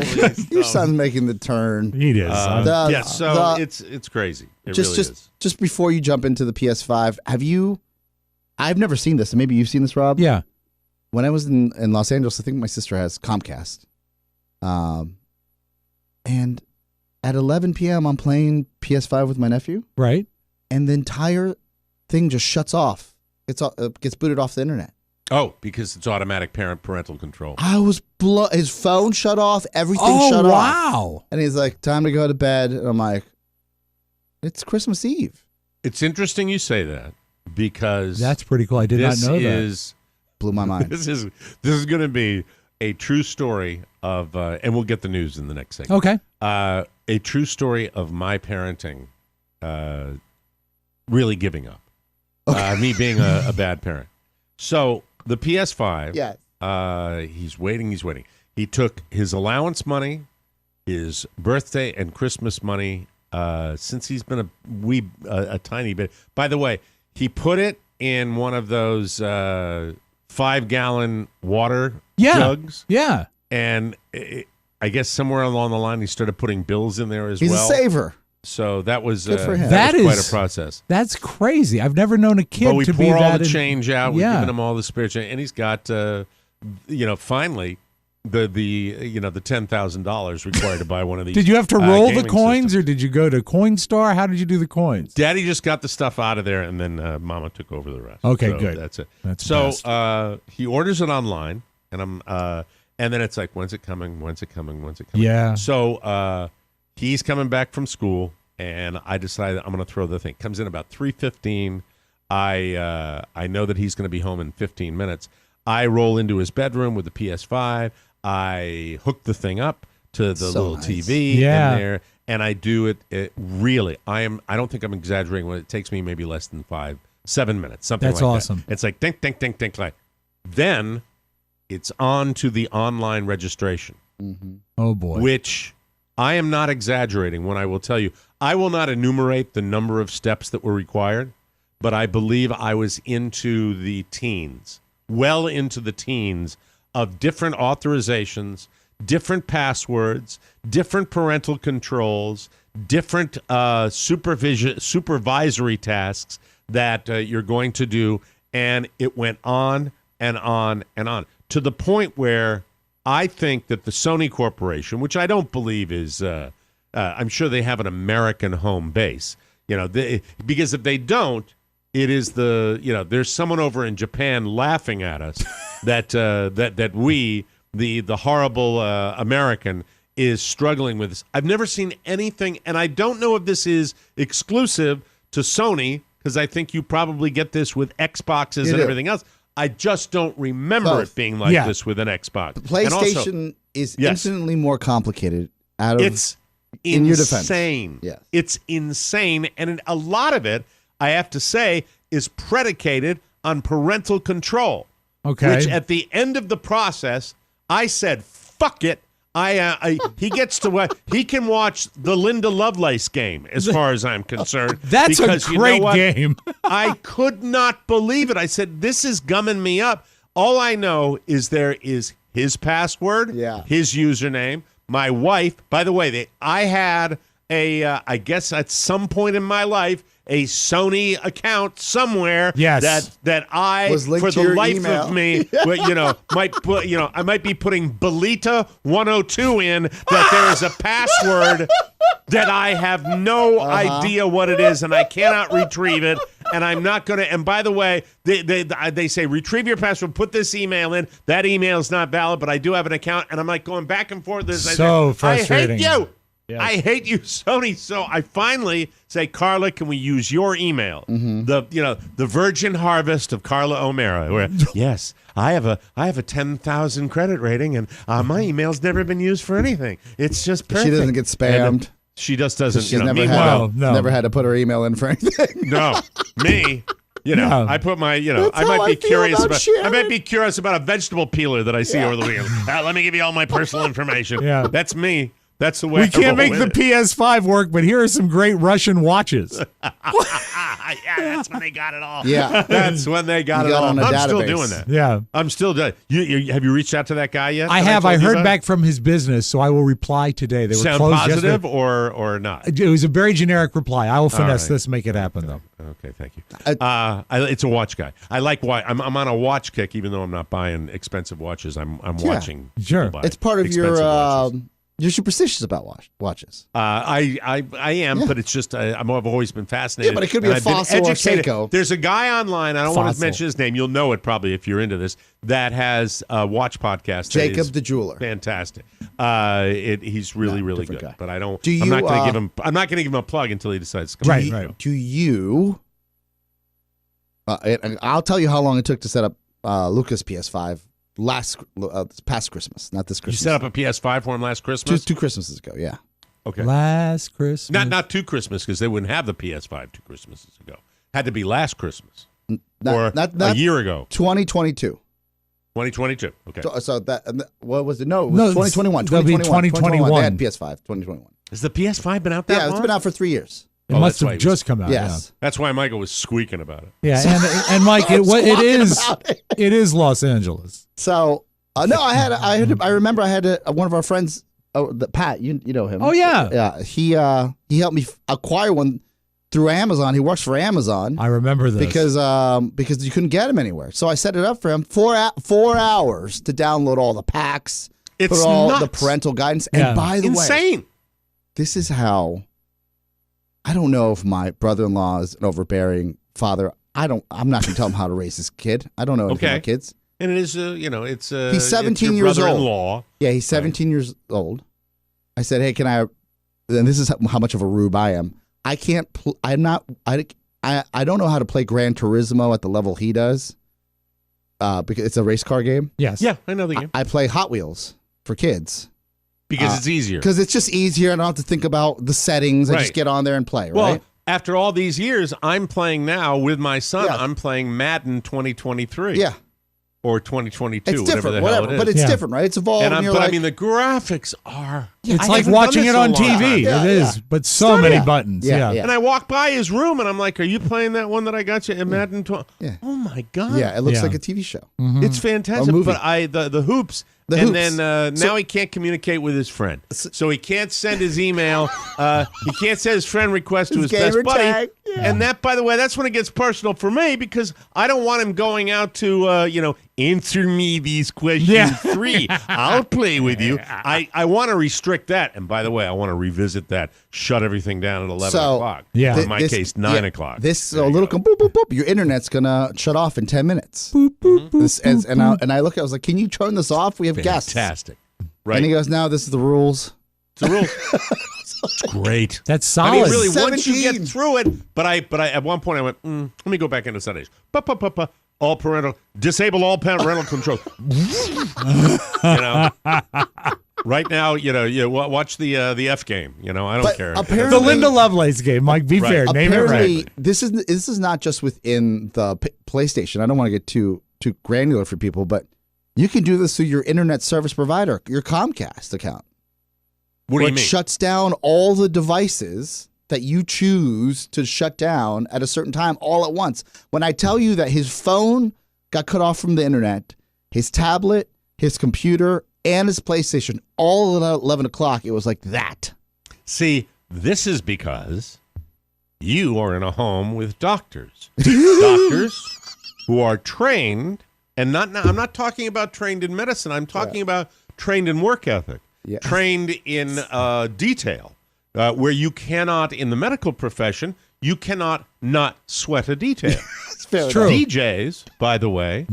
your son's making the turn. He is. It's crazy. It really is. Just before you jump into the PS5, have you? I've never seen this. Maybe you've seen this, Rob. Yeah. When I was in Los Angeles, I think my sister has Comcast. And at 11 p.m., I'm playing PS5 with my nephew. Right. And the entire thing just shuts off. It gets booted off the internet. Oh, because it's automatic parental control. I was his phone shut off. Everything shut off. Wow. And he's like, time to go to bed. And I'm like, it's Christmas Eve. It's interesting you say that because that's pretty cool. I did not know that. Blew my mind. This is going to be a true story of, and we'll get the news in the next segment. Okay. A true story of my parenting, really giving up. Me being a bad parent. So the PS5. Yes. He's waiting. He took his allowance money, his birthday and Christmas money, since he's been a tiny bit. By the way, he put it in one of those 5-gallon water jugs. Yeah. And I guess somewhere along the line, he started putting bills in there as well. He's a saver. So that was, good for him. That was quite a process. That's crazy. I've never known a kid to be that. We pour all the change out. We've given him all the spare change, and he's got, finally, the $10,000 required to buy one of these. Did you have to roll the coins, systems. or did you go to Coinstar? How did you do the coins? Daddy just got the stuff out of there, and then Mama took over the rest. Okay, so good. That's it. That's so best. he orders it online, and and then it's like, when's it coming? When's it coming? When's it coming? Yeah. So he's coming back from school, and I decided I'm going to throw the thing. Comes in about 3:15. I know that he's going to be home in 15 minutes. I roll into his bedroom with the PS5. I hook the thing up to the little nice. TV in there, and I do it really. I don't think I'm exaggerating when it takes me maybe less than 7 minutes, something That's like awesome. that. It's like dink, dink, dink, dink. Like then it's on to the online registration. Mm-hmm. Oh boy. Which I am not exaggerating when I will tell you. I will not enumerate the number of steps that were required, but I believe I was into the teens, well into the teens of different authorizations, different passwords, different parental controls, different supervisory tasks that you're going to do. And it went on and on and on to the point where I think that the Sony Corporation, which I don't believe is, I'm sure they have an American home base, because if they don't, it is there's someone over in Japan laughing at us that we, the horrible American, is struggling with this. I've never seen anything, and I don't know if this is exclusive to Sony, because I think you probably get this with Xboxes and everything else. I just don't remember it being like this with an Xbox. The PlayStation is infinitely more complicated. It's in your defense. Insane. Yes. It's insane, and a lot of it, I have to say, is predicated on parental control. Okay. Which at the end of the process, I said, "Fuck it." He gets to he can watch the Linda Lovelace game, as far as I'm concerned. That's because a great game. I could not believe it. I said, "This is gumming me up." All I know is there is his password, his username. My wife, by the way, I had I guess at some point in my life, a Sony account somewhere that I, was linked for to the your life email. of me, might put, I might be putting Belita 102 in, that there is a password that I have no idea what it is, and I cannot retrieve it, and I'm not going to. And by the way, they say retrieve your password, put this email in. That email is not valid, but I do have an account, and I'm like going back and forth. So frustrating. I hate you. I hate you, Sony. So I finally say, Carla, can we use your email? The Virgin Harvest of Carla O'Mara. Where, yes, I have a 10,000 credit rating, and my email's never been used for anything. It's just perfect. She doesn't get spammed. She just doesn't. She's never had to put her email in for anything. No, me. I put my. I might be curious about. I might be curious about a vegetable peeler that I see over the weekend. Let me give you all my personal information. Yeah, that's me. That's the way. We can't make the PS5 work, but here are some great Russian watches. Yeah, that's when they got it all. Yeah, that's when they got it all. I'm still doing that. Yeah, I'm still doing. Have you reached out to that guy yet? I have. I heard back from his business, so I will reply today. They were sound closed positive yesterday. or not? It was a very generic reply. I will finesse this, make it happen though. Okay, thank you. It's a watch guy. I like why I'm on a watch kick, even though I'm not buying expensive watches. I'm watching. Sure, it's part of your. You're superstitious about watches. I am, but it's just I've always been fascinated. Yeah, but it could be a Fossil or Seiko. There's a guy online, I don't want to mention his name, you'll know it probably if you're into this, that has a watch podcast. Jacob the Jeweler. Fantastic. He's really good. Guy. But I'm not going to give him a plug until he decides to come. Right. Do you I'll tell you how long it took to set up Lucas PS5. Past Christmas, not this Christmas. You set up a PS5 for him last Christmas? Two Christmases ago, yeah. Okay. Last Christmas. Not 2 Christmas, because they wouldn't have the PS5 2 Christmases ago. Had to be last Christmas. Not a year ago. 2022. 2022. Okay. So that what was it? No, it was 2021. 2021. They had PS5. 2021. Has the PS5 been out that long? Yeah, it's been out for 3 years. It must have just come out. Yes. That's why Michael was squeaking about it. Yeah, and Mike, it is Los Angeles. So I remember I had one of our friends, Pat. You know him. Oh yeah. Yeah. He helped me acquire one through Amazon. He works for Amazon. I remember this because you couldn't get him anywhere. So I set it up for him. 4 hours to download all the packs. It's put all nuts. the parental guidance. And by the way, insane. This is how. I don't know if my brother-in-law is an overbearing father. I'm not going to tell him how to raise his kid. I don't know anything about kids. And it is, he's 17 years old. Yeah, he's 17 years old. I said, hey, can I? And this is how much of a rube I am. I can't. I don't know how to play Gran Turismo at the level he does. Because it's a race car game. Yes. Yeah, I know the game. I play Hot Wheels for kids. Because it's easier. Because it's just easier. I don't have to think about the settings. I just get on there and play, right? Well, after all these years, I'm playing now with my son. Yeah. I'm playing Madden 2023. Yeah. Or 2022, it's different, whatever the hell it is. But it's different, right? It's evolved. I mean, the graphics are... It's like watching it on TV. It is, but so many buttons. Yeah. And I walk by his room, and I'm like, are you playing that one that I got you in Madden 12? Yeah. Oh, my God. Yeah, it looks like a TV show. Mm-hmm. It's fantastic. But the hoops... now he can't communicate with his friend. So he can't send his email. He can't send his friend request to his best buddy. Yeah. And that, by the way, that's when it gets personal for me because I don't want him going out to, answer me these questions 3. I'll play with you. I want to restrict that. And by the way, I want to revisit that. Shut everything down at 11 o'clock. Yeah. In my case, 9 o'clock. This little boop, boop, boop. Your internet's going to shut off in 10 minutes. Boop, boop, boop. And I look, I was like, can you turn this off? We have guests. Fantastic. Right. And he goes, no, this is the rules. It's the rules. It's great. That's solid. I mean, really, 17. Once you get through it, but I at one point I went, let me go back into settings. All parental, disable all parental control. Right now, you watch the F game. I don't care. The Linda Lovelace game, Mike. Be fair, name it right. This is not just within the PlayStation. I don't want to get too granular for people, but you can do this through your internet service provider, your Comcast account. What do you mean? It shuts down all the devices that you choose to shut down at a certain time all at once. When I tell you that his phone got cut off from the internet, his tablet, his computer, and his PlayStation, all at 11 o'clock, it was like that. See, this is because you are in a home with doctors. Doctors who are trained, and I'm not talking about trained in medicine. I'm talking about trained in work ethic, trained in detail. Where you cannot, in the medical profession, you cannot not sweat a detail. It's true. DJs, by the way,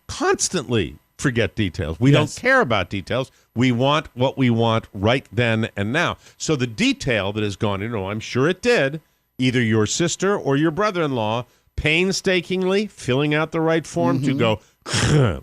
constantly forget details. We don't care about details. We want what we want right then and now. So the detail that has gone into, I'm sure it did, either your sister or your brother-in-law painstakingly filling out the right form to go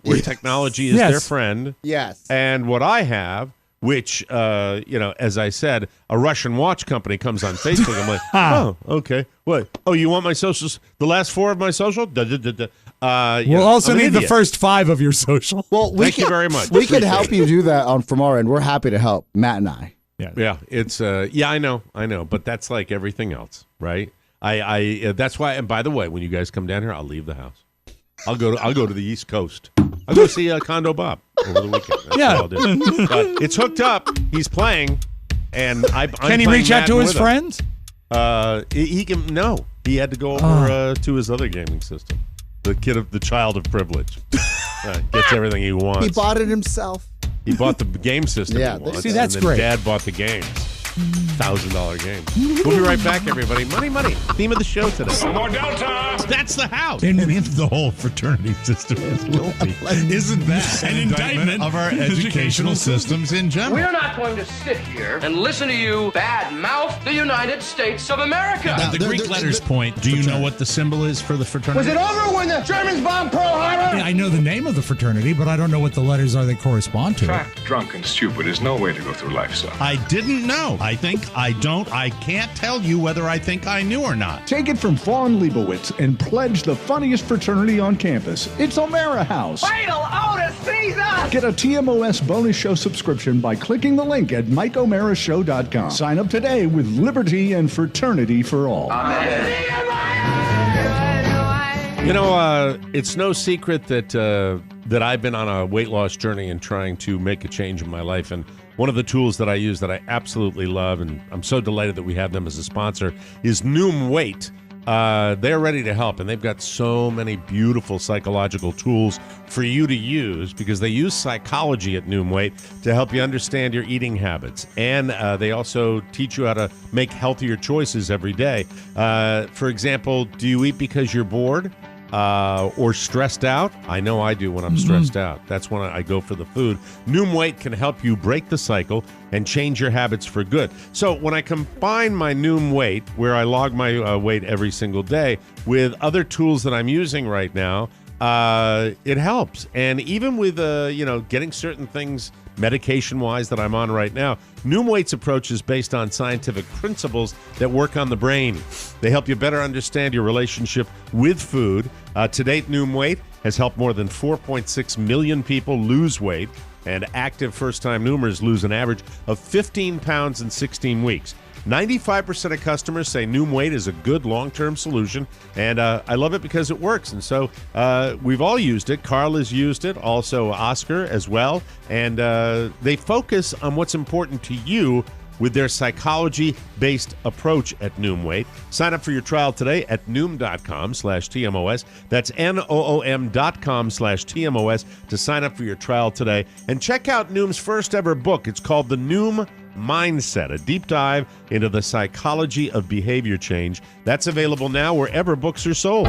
where technology is their friend. Yes. And what I have, which, as I said, a Russian watch company comes on Facebook. I'm like, oh, okay. What? Oh, you want my socials? The last 4 of my social? We'll also need the first 5 of your social. Well, Thank you very much. We can help you do that from our end. We're happy to help, Matt and I. Yeah. It's I know, but that's like everything else, right? I that's why. And by the way, when you guys come down here, I'll leave the house. I'll go to the East Coast. I'll go see Condo Bob over the weekend. That's what I'll do. But it's hooked up. He's playing, and can he reach out to his friends? He can. No, he had to go over to his other gaming system. The child of privilege gets everything he wants. He bought it himself. He bought the game system. Yeah, he wants, see, that's and then great. Dad bought the games. $1,000 games. We'll be right back, everybody. Money. Theme of the show today. More Delta. That's the house. And the whole fraternity system is guilty. Isn't that an indictment of our educational systems in general? We're not going to sit here and listen to you badmouth the United States of America. The Greek letters point. Do you know what the symbol is for the fraternity? Was it over when the Germans bombed Pearl Harbor? I know the name of the fraternity, but I don't know what the letters are that correspond to it. Fat, drunk, and stupid is no way to go through life, son. I didn't know. I think I don't. I can't tell you whether I think I knew or not. Take it from Fawn Leibowitz and pledge the funniest fraternity on campus. It's O'Mara House. Fatal Otis sees us! Get a TMOS bonus show subscription by clicking the link at MikeO'MaraShow.com. Sign up today with liberty and fraternity for all. It's no secret that I've been on a weight loss journey and trying to make a change in my life. And one of the tools that I use that I absolutely love, and I'm so delighted that we have them as a sponsor, is Noom Weight. They're ready to help, and they've got so many beautiful psychological tools for you to use because they use psychology at Noom Weight to help you understand your eating habits. And they also teach you how to make healthier choices every day. For example, do you eat because you're bored? Or stressed out? I know I do when I'm stressed out. That's when I go for the food. Noom Weight can help you break the cycle and change your habits for good. So when I combine my Noom Weight, where I log my weight every single day, with other tools that I'm using right now, it helps. And even with getting certain things medication-wise that I'm on right now, Noom Weight's approach is based on scientific principles that work on the brain. They help you better understand your relationship with food. To date, Noom Weight has helped more than 4.6 million people lose weight, and active first-time Noomers lose an average of 15 pounds in 16 weeks. 95% of customers say Noom Weight is a good long-term solution, and I love it because it works. And so we've all used it. Carl has used it, also Oscar as well. And they focus on what's important to you with their psychology-based approach at Noom Weight. Sign up for your trial today at Noom.com/TMOS. That's NOOM.com/TMOS to sign up for your trial today. And check out Noom's first ever book. It's called The Noom Mindset, a deep dive into the psychology of behavior change. That's available now wherever books are sold.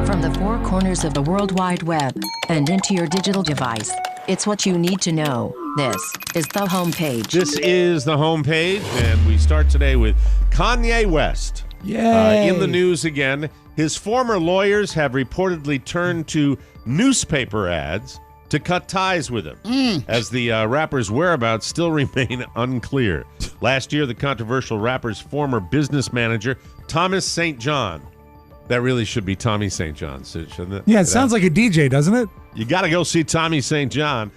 From the four corners of the World Wide Web and into your digital device, it's what you need to know. This is the homepage. This is the homepage, and we start today with Kanye West. Yay! In the news again, his former lawyers have reportedly turned to newspaper ads to cut ties with him, as the rapper's whereabouts still remain unclear. Last year, the controversial rapper's former business manager, Thomas St. John, that really should be Tommy St. John, shouldn't it? Yeah, it sounds like a DJ, doesn't it? You got to go see Tommy St. John,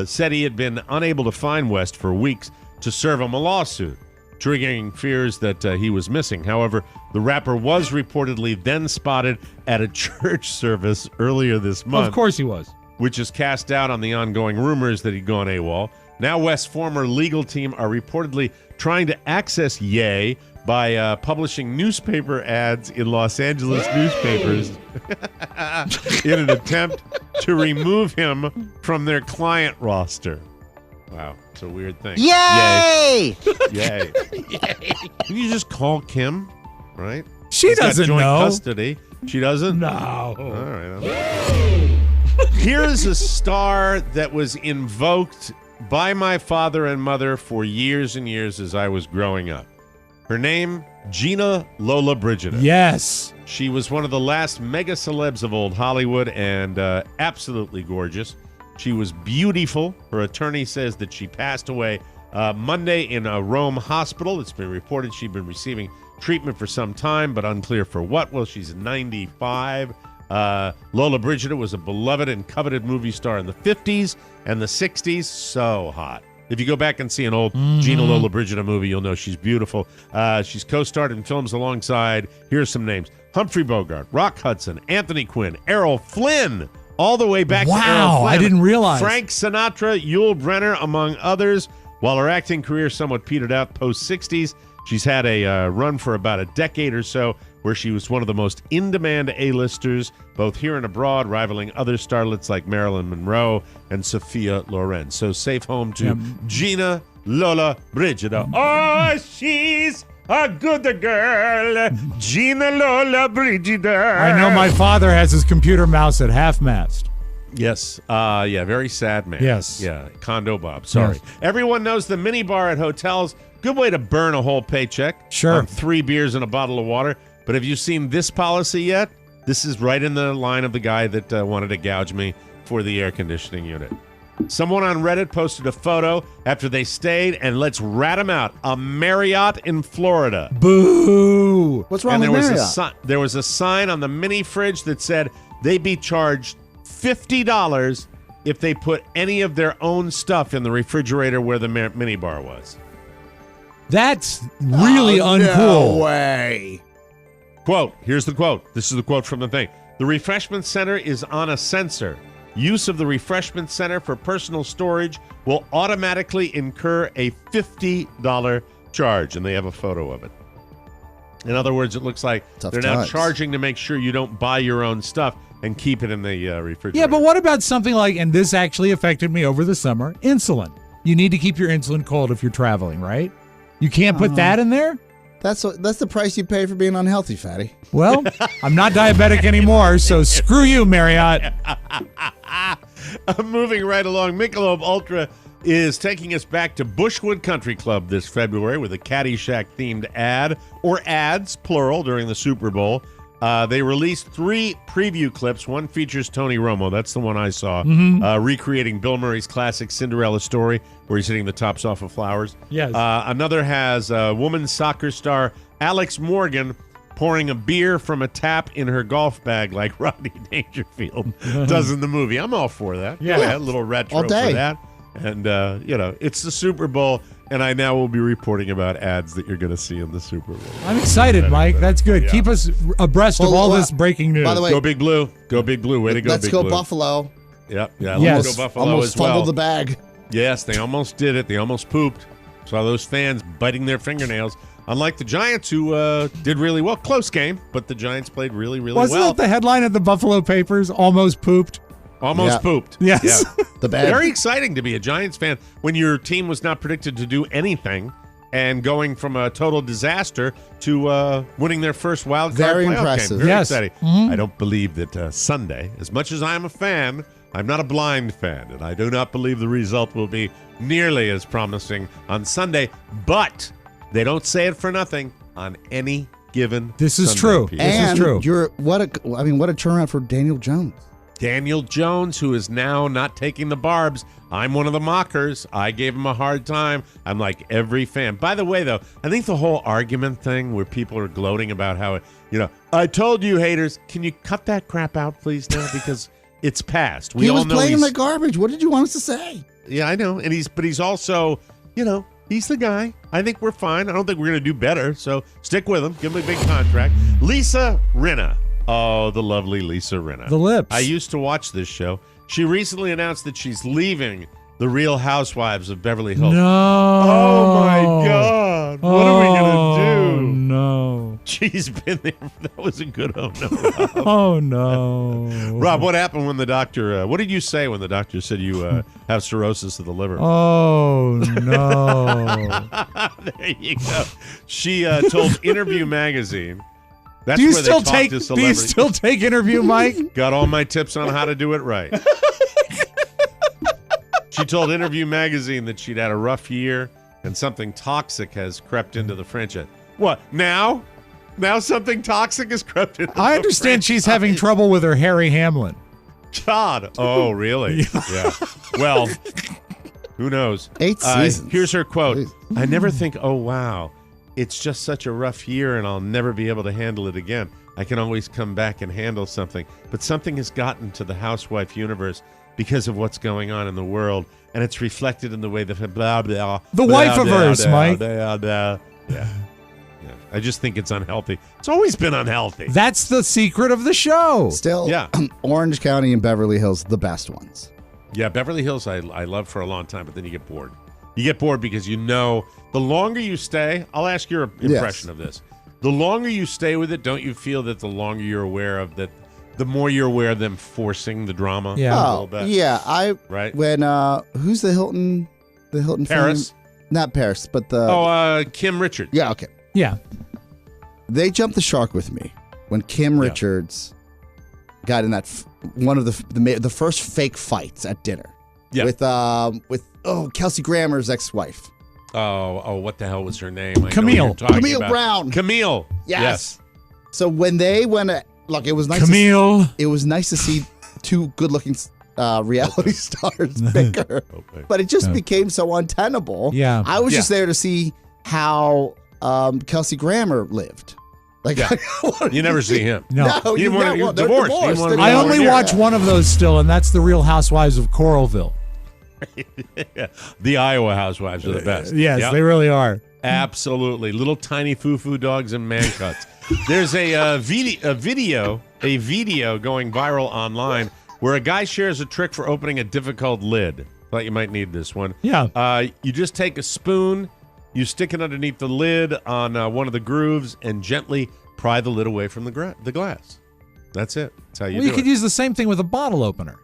said he had been unable to find West for weeks to serve him a lawsuit, triggering fears that he was missing. However, the rapper was reportedly then spotted at a church service earlier this month. Of course he was. Which is cast doubt on the ongoing rumors that he'd gone AWOL. Now West's former legal team are reportedly trying to access Ye by publishing newspaper ads in Los Angeles newspapers in an attempt to remove him from their client roster. Wow, it's a weird thing. Yay! Yay. Can you just call Kim, right? She She's got doesn't joint know. custody. She doesn't? No. All right. Here's a star that was invoked by my father and mother for years and years as I was growing up. Her name, Gina Lola Brigida. Yes. She was one of the last mega celebs of old Hollywood and absolutely gorgeous. She was beautiful. Her attorney says that she passed away Monday in a Rome hospital. It's been reported she'd been receiving treatment for some time, but unclear for what. Well, she's 95. Lola Brigida was a beloved and coveted movie star in the 50s and the 60s. So hot. If you go back and see an old Gina Lola Brigida movie, you'll know she's beautiful. She's co-starred in films alongside, here's some names, Humphrey Bogart, Rock Hudson, Anthony Quinn, Errol Flynn, all the way back to Errol Flynn. I didn't realize. Frank Sinatra, Yul Brynner, among others. While her acting career somewhat petered out post-60s, she's had a run for about a decade or so where she was one of the most in-demand A-listers, both here and abroad, rivaling other starlets like Marilyn Monroe and Sophia Loren. So safe home to Gina Lola Brigida. Oh, she's a good girl, Gina Lola Brigida. I know my father has his computer mouse at half-mast. Yes. Yeah, very sad man. Yes. Yeah, Condo Bob. Sorry. Yes. Everyone knows the minibar at hotels. Good way to burn a whole paycheck. Sure. On 3 beers and a bottle of water. But have you seen this policy yet? This is right in the line of the guy that wanted to gouge me for the air conditioning unit. Someone on Reddit posted a photo after they stayed, and let's rat them out, a Marriott in Florida. Boo! What's wrong with Marriott? There was a sign on the mini fridge that said they'd be charged $50 if they put any of their own stuff in the refrigerator where the minibar was. That's really uncool. No way. Quote, here's the quote. This is the quote from the thing. The refreshment center is on a sensor. Use of the refreshment center for personal storage will automatically incur a $50 charge. And they have a photo of it. In other words, it looks like they're now charging to make sure you don't buy your own stuff and keep it in the refrigerator. Yeah, but what about something like, and this actually affected me over the summer, insulin. You need to keep your insulin cold if you're traveling, right? You can't put that in there? That's the price you pay for being unhealthy, fatty. Well, I'm not diabetic anymore, so screw you, Marriott. Moving right along, Michelob Ultra is taking us back to Bushwood Country Club this February with a Caddyshack-themed ad, or ads, plural, during the Super Bowl. They released 3 preview clips. One features Tony Romo. That's the one I saw. Recreating Bill Murray's classic Cinderella story where he's hitting the tops off of flowers. Yes. Another has women's soccer star Alex Morgan pouring a beer from a tap in her golf bag like Rodney Dangerfield does in the movie. I'm all for that. Yeah. A little retro All day. for that. And, it's the Super Bowl, and I now will be reporting about ads that you're going to see in the Super Bowl. I'm excited, Mike. That's good. Yeah. Keep us abreast of all this breaking news. By the way, Go Big Blue. Go Big Blue. Way to go, let's Big go Blue. Buffalo. Yep. Yeah, Yes. let's go Buffalo Almost as well. fumbled the bag. Yes, they almost did it. They almost pooped. Saw those fans biting their fingernails. Unlike the Giants, who did really well. Close game, but the Giants played really, really Wasn't well. that the headline of the Buffalo papers? Almost pooped. Almost pooped. Yes. Yeah. The bag. Very exciting to be a Giants fan when your team was not predicted to do anything and going from a total disaster to winning their first wild card Very playoff impressive. game. Very Yes. exciting. I don't believe that Sunday, as much as I'm a fan, I'm not a blind fan, and I do not believe the result will be nearly as promising on Sunday, but they don't say it for nothing on any given This is Sunday, true. Peter. This is true. What a turnaround for Daniel Jones. Daniel Jones, who is now not taking the barbs. I'm one of the mockers. I gave him a hard time. I'm like every fan. By the way, though, I think the whole argument thing where people are gloating about how, I told you, haters, can you cut that crap out, please, now? Because it's past. We He all was know playing like garbage. What did you want us to say? Yeah, I know. And he's also, he's the guy. I think we're fine. I don't think we're going to do better. So stick with him. Give him a big contract. Lisa Rinna. Oh, the lovely Lisa Rinna. The lips. I used to watch this show. She recently announced that she's leaving The Real Housewives of Beverly Hills. No. Oh, my God. What are we going to do? No. She's been there. That was a good no, Rob. Oh, no. Rob, what happened when the doctor, what did you say when the doctor said you have cirrhosis of the liver? Oh, no. There you go. She told Interview Magazine That's Do you where still they talk take? to Do celebrities. you still take interview, Mike? Got all my tips on how to do it right. She told Interview Magazine that she'd had a rough year and something toxic has crept into the franchise. What, now? Now something toxic has crept into I understand she's having trouble with her Harry Hamlin. God. Oh, really? Yeah. Well, who knows? 8 seasons. Here's her quote. I never think, oh, wow, it's just such a rough year and I'll never be able to handle it again. I can always come back and handle something. But something has gotten to the housewife universe because of what's going on in the world, and it's reflected in the way that blah, blah, The blah, wife-averse, blah, Mike. blah, blah. Yeah. I just think it's unhealthy. It's always been unhealthy. That's the secret of the show. Still, Yeah. Orange County and Beverly Hills, the best ones. Yeah, Beverly Hills I loved for a long time, but then you get bored. You get bored because you know the longer you stay, I'll ask your impression of this. The longer you stay with it, don't you feel that the longer you're aware of that, the more you're aware of them forcing the drama? Yeah. A little bit. Yeah. Right? When who's the Hilton? The Hilton Paris? family? Not Paris, but the Kim Richards. Yeah. Okay. Yeah. They jumped the shark with me when Kim Richards got in that one of the first fake fights at dinner. Yeah. With Kelsey Grammer's ex-wife. Oh, what the hell was her name? Camille. Camille Brown. Camille. Yes. So when they went, look, it was nice. Camille. It was nice to see two good-looking reality stars bicker, but it just became so untenable. Yeah. I was just there to see how Kelsey Grammer lived. Like, you never see him. No, you didn't want to divorce. I only watch one of those still, and that's The Real Housewives of Coralville. The Iowa Housewives are the best. Yes, they really are. Absolutely. Little tiny foo-foo dogs in man cuts. There's a video going viral online where a guy shares a trick for opening a difficult lid. Thought you might need this one. Yeah. You just take a spoon, you stick it underneath the lid on one of the grooves, and gently pry the lid away from the glass. That's it. That's how you do it. You could use the same thing with a bottle opener.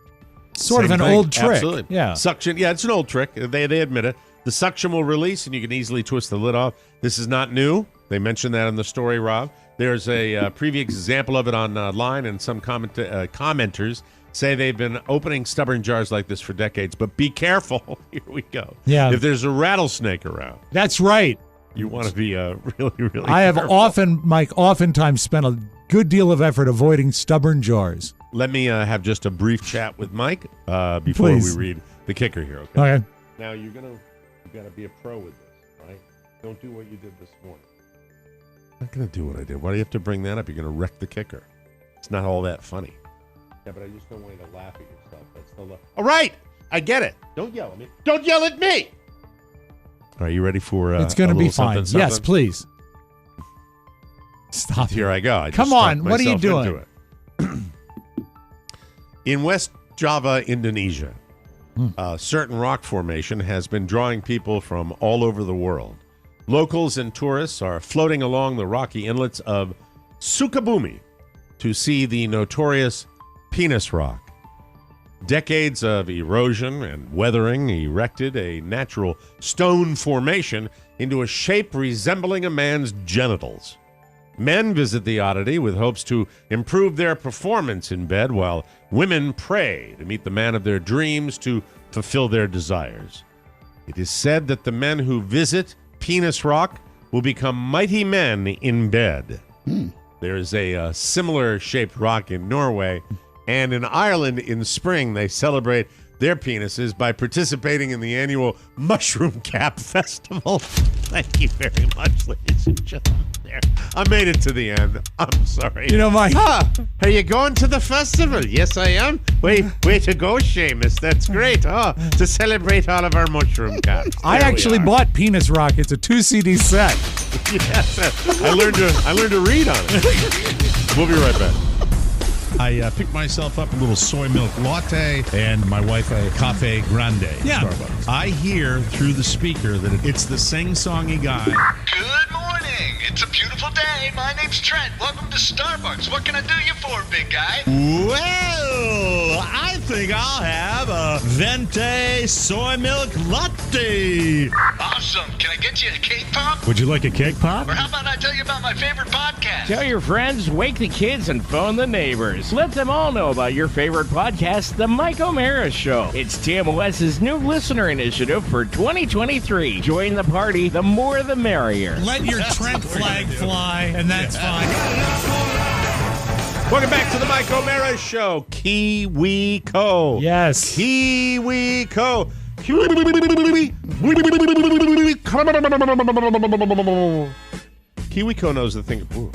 Sort Same of an thing. old trick. Absolutely. Yeah. Suction. Yeah, it's an old trick. They admit it. The suction will release, and you can easily twist the lid off. This is not new. They mentioned that in the story, Rob. There's a previous example of it online, and some commenters say they've been opening stubborn jars like this for decades. But be careful. Here we go. Yeah. If there's a rattlesnake around, That's right. you want to be really, really I have careful. oftentimes spent a good deal of effort avoiding stubborn jars. Let me have just a brief chat with Mike before Please. we read the kicker here, okay? Okay. Now, you got to be a pro with this, right? Don't do what you did this morning. I'm not going to do what I did. Why do you have to bring that up? You're going to wreck the kicker. It's not all that funny. Yeah, but I just don't want you to laugh at yourself. That's the all right, I get it. Don't yell at me. Don't yell at me! Are you ready for It's going to a be little fine. something, Yes, something? please. Stop. Here I go. I just Come on, talked what are you myself doing? into it. In West Java, Indonesia, a certain rock formation has been drawing people from all over the world. Locals and tourists are floating along the rocky inlets of Sukabumi to see the notorious Penis Rock. Decades of erosion and weathering erected a natural stone formation into a shape resembling a man's genitals. Men visit the oddity with hopes to improve their performance in bed, while women pray to meet the man of their dreams to fulfill their desires. It is said that the men who visit Penis Rock will become mighty men in bed. There is a similar shaped rock in Norway, and in Ireland in spring they celebrate their penises by participating in the annual Mushroom Cap Festival. Thank you very much, ladies and gentlemen. There, I made it to the end. I'm sorry. You know, Mike. Are you going to the festival? Yes, I am. Way to go, Seamus. That's great. To celebrate all of our mushroom caps. I actually bought Penis Rock. It's a 2 CD set. Yes, I learned to read on it. We'll be right back. I picked myself up a little soy milk latte and my wife a cafe grande. Yeah. Starbucks. I hear through the speaker that it's the sing-songy guy. Good morning. It's a beautiful day. My name's Trent. Welcome to Starbucks. What can I do you for, big guy? Well, I think I'll have a Venti soy milk latte. Awesome. Can I get you a cake pop? Would you like a cake pop? Or how about I tell you about my favorite podcast? Tell your friends, wake the kids, and phone the neighbors. Let them all know about your favorite podcast, The Mike O'Mara Show. It's TMOS's new listener initiative for 2023. Join the party. The more the merrier. Let your Trent flag fly, and that's fine. Welcome back to the Mike O'Mara Show. KiwiCo. Yes. KiwiCo. KiwiCo knows the thing. Ooh.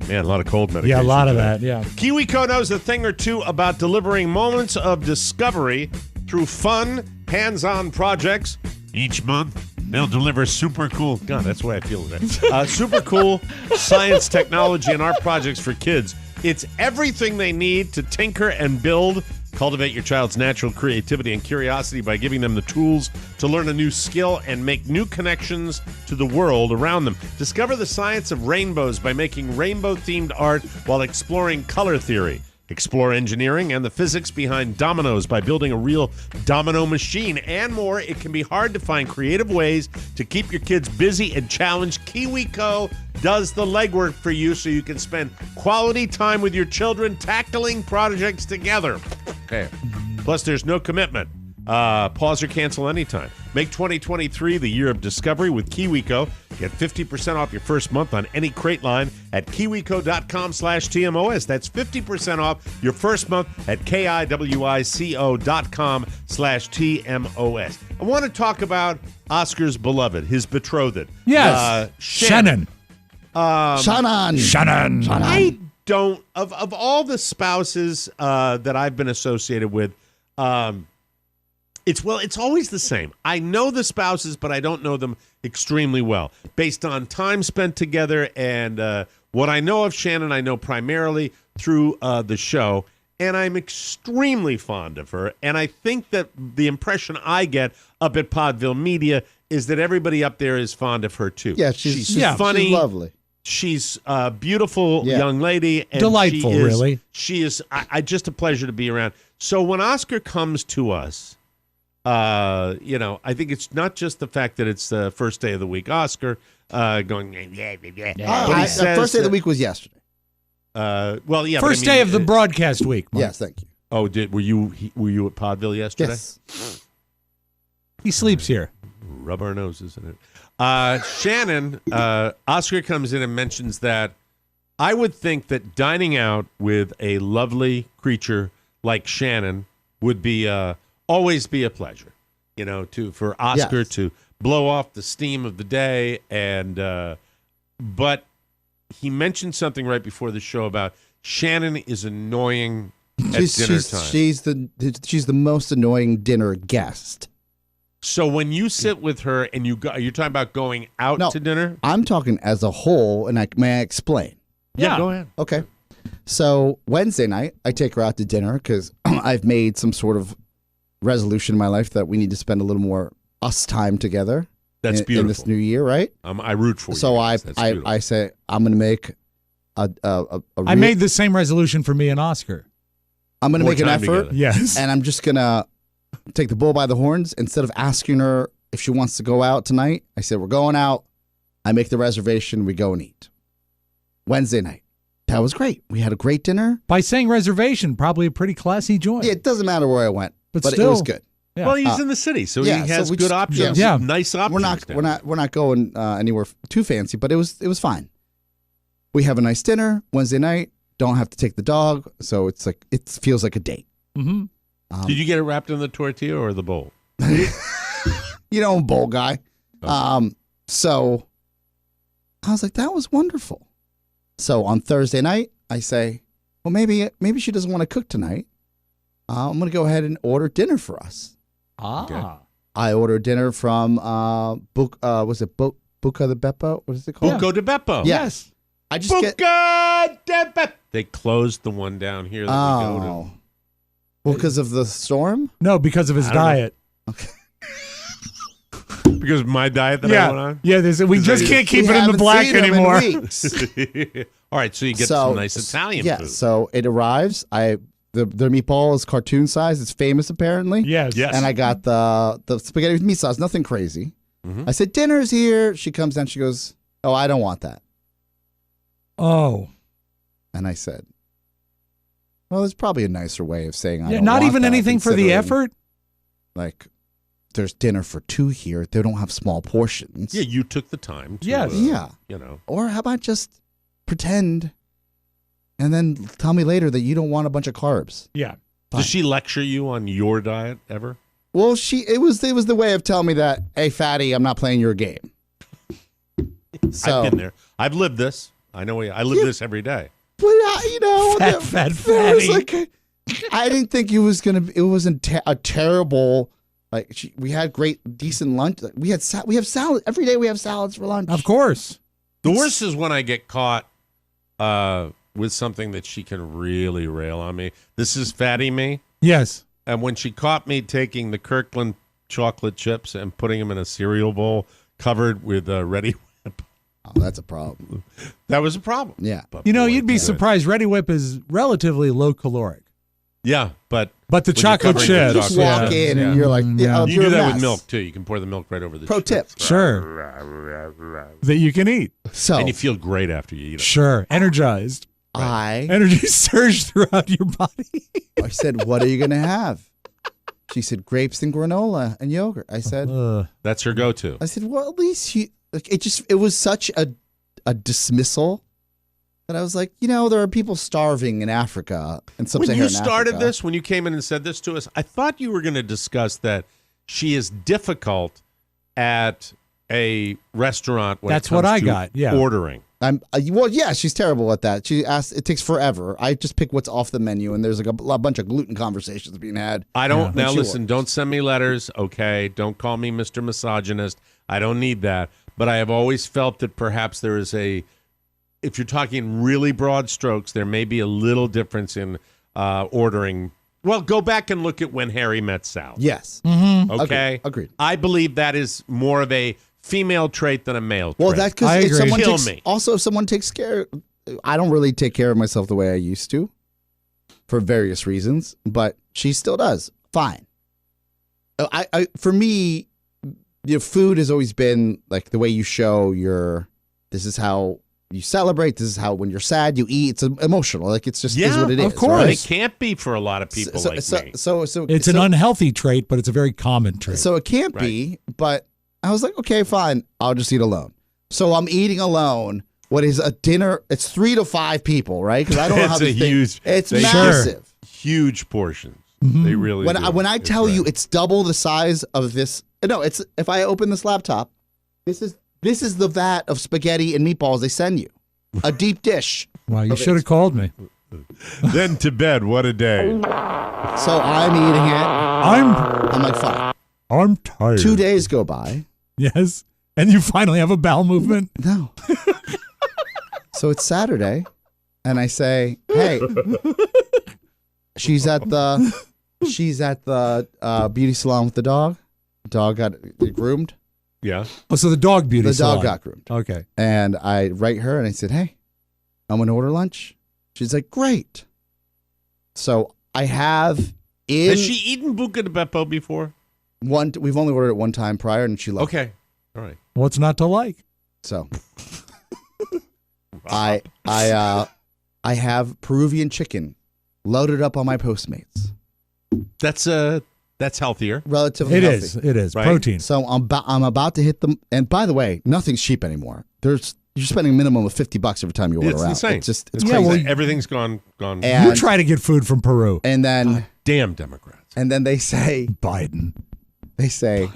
Man, a lot of cold medication. Yeah, a lot of today. that, yeah. KiwiCo knows a thing or two about delivering moments of discovery through fun, hands-on projects. Each month, they'll deliver super cool, God, that's the way I feel today, super cool science, technology, and art projects for kids. It's everything they need to tinker and build. Cultivate your child's natural creativity and curiosity by giving them the tools to learn a new skill and make new connections to the world around them. Discover the science of rainbows by making rainbow-themed art while exploring color theory. Explore engineering and the physics behind dominoes by building a real domino machine and more. It can be hard to find creative ways to keep your kids busy and challenged. KiwiCo does the legwork for you so you can spend quality time with your children tackling projects together. Okay. Plus, there's no commitment. Pause or cancel anytime. Make 2023 the year of discovery with KiwiCo. Get 50% off your first month on any crate line at kiwico.com/TMOS. That's 50% off your first month at kiwico.com/TMOS. I want to talk about Oscar's beloved, his betrothed. Yes. Shannon. Shannon. I don't, of all the spouses that I've been associated with, it's always the same. I know the spouses, but I don't know them extremely well. Based on time spent together and what I know of Shannon, I know primarily through the show, and I'm extremely fond of her. And I think that the impression I get up at Podville Media is that everybody up there is fond of her too. Yeah, she's funny. She's lovely. She's a beautiful young lady. And delightful, really. She is just a pleasure to be around. So when Oscar comes to us, I think it's not just the fact that it's the first day of the week. Oscar going, the first day of the week was yesterday. First day of the broadcast week. Mark. Yes, thank you. Oh, were you at Podville yesterday? Yes. He sleeps here. Rub our noses in it. Shannon, Oscar comes in and mentions that I would think that dining out with a lovely creature like Shannon would be always be a pleasure, for Oscar to blow off the steam of the day. And but he mentioned something right before the show about Shannon is annoying at dinner time. She's the most annoying dinner guest. So when you sit with her and you're talking about going out to dinner? I'm talking as a whole, and may I explain? Yeah, go ahead. Okay. So Wednesday night, I take her out to dinner because I've made some sort of resolution in my life that we need to spend a little more us time together. That's beautiful. In this new year, right? I root for you. So I say I'm going to make I made the same resolution for me and Oscar. I'm going to make an effort. Together. Yes. And I'm just going to take the bull by the horns. Instead of asking her if she wants to go out tonight, I said, we're going out. I make the reservation. We go and eat. Wednesday night. That was great. We had a great dinner. By saying reservation, probably a pretty classy joint. Yeah, it doesn't matter where I went, but still, it was good. Yeah. Well, he's in the city, so he has good options. Yeah. Nice options. We're not going anywhere too fancy, but it was fine. We have a nice dinner Wednesday night. Don't have to take the dog, so it feels like a date. Mm-hmm. Did you get it wrapped in the tortilla or the bowl? Bowl guy. Okay. So I was like, that was wonderful. So on Thursday night, I say, well, maybe she doesn't want to cook tonight. I'm going to go ahead and order dinner for us. Okay. I ordered dinner from was it Buca de Beppo? What is it called? Buca de Beppo. Yes. I just Buca de Beppo. They closed the one down here that we go to. Well, because of the storm? No, because of his diet. Okay. Because of my diet that I went on? Yeah, we just can't keep it in the black anymore. All right, so you get some nice Italian food. So it arrives. The meatball is cartoon size. It's famous, apparently. Yes. And I got the spaghetti with meat sauce. Nothing crazy. I said, dinner's here. She comes down. She goes, oh, I don't want that. Oh. And I said, well, there's probably a nicer way of saying I don't not want even that, anything for the effort? Like, there's dinner for two here. They don't have small portions. Yeah, you took the time to, yeah. You know. Or how about just pretend and then tell me later that you don't want a bunch of carbs? Yeah. Does she lecture you on your diet ever? Well, it was the way of telling me that, hey, fatty, I'm not playing your game. I've been there. I've lived this. I know. I live this every day. But you know, fat fatty. I didn't think it was gonna. It wasn't a terrible. Like we had decent lunch. We have salad every day. We have salads for lunch. Of course. The worst is when I get caught with something that she can really rail on me. This is fatty me. Yes. And when she caught me taking the Kirkland chocolate chips and putting them in a cereal bowl covered with Ready Whip. Oh, that's a problem. That was a problem. Yeah. But you'd be surprised. Ready Whip is relatively low caloric. Yeah, but the chocolate chips. You just walk in and you're like, you do that with milk too. You can pour the milk right over the Pro tip. Sure. That you can eat. And you feel great after you eat it. Sure. Energized. Energy surged throughout your body. I said, what are you going to have? She said, grapes and granola and yogurt. I said, that's her go-to. I said, well, at least it was such a dismissal that I was like, there are people starving in Africa and When you started this, when you came in and said this to us, I thought you were going to discuss that she is difficult at a restaurant when that's it comes what I to got. Yeah. Ordering. She's terrible at that. She asked, it takes forever. I just pick what's off the menu, and there's like a bunch of gluten conversations being had. I don't, now listen, don't send me letters, okay? Don't call me Mr. Misogynist. I don't need that. But I have always felt that perhaps there is if you're talking really broad strokes, there may be a little difference in ordering. Well, go back and look at When Harry Met Sally. Yes. Mm-hmm. Okay? Agreed. I believe that is more of a female trait than a male trait. Well, that's because if someone takes care. I don't really take care of myself the way I used to, for various reasons. But she still does. Fine. For me, food has always been like the way you show this is how you celebrate. This is how when you're sad you eat. It's emotional. Like it's just is what it is. Of course, right? It can't be for a lot of people like me. So it's an unhealthy trait, but it's a very common trait. So it can't be. But I was like, okay, fine. I'll just eat alone. So I'm eating alone. What is a dinner? It's 3 to 5 people, right? Because I don't know how these things. It's massive. Huge portions. Mm-hmm. They really. When I tell you it's double the size of this. No, it's if I open this laptop, this is the vat of spaghetti and meatballs they send you, a deep dish. Wow, you should have called me. Then to bed. What a day. So I'm eating it. I'm like, fine. I'm tired. 2 days go by. Yes. And you finally have a bowel movement? No. So it's Saturday, and I say, hey, she's at the beauty salon with the dog. The dog got groomed. Yeah. Oh, so the dog beauty salon. The dog got groomed. Okay. And I write her, and I said, hey, I'm going to order lunch. She's like, great. So I have Has she eaten buca de beppo before? We've only ordered it one time prior, and she loved it. Okay. All right. What's not to like? So I have Peruvian chicken loaded up on my Postmates. That's healthier. Relatively It healthy. is. Right. Protein. So I'm about to hit them. And by the way, nothing's cheap anymore. You're spending a minimum of $50 every time you order It's out. insane. It's crazy. crazy. Everything's gone. And- You try to get food from Peru. And then Damn Democrats. And then they say Biden. They say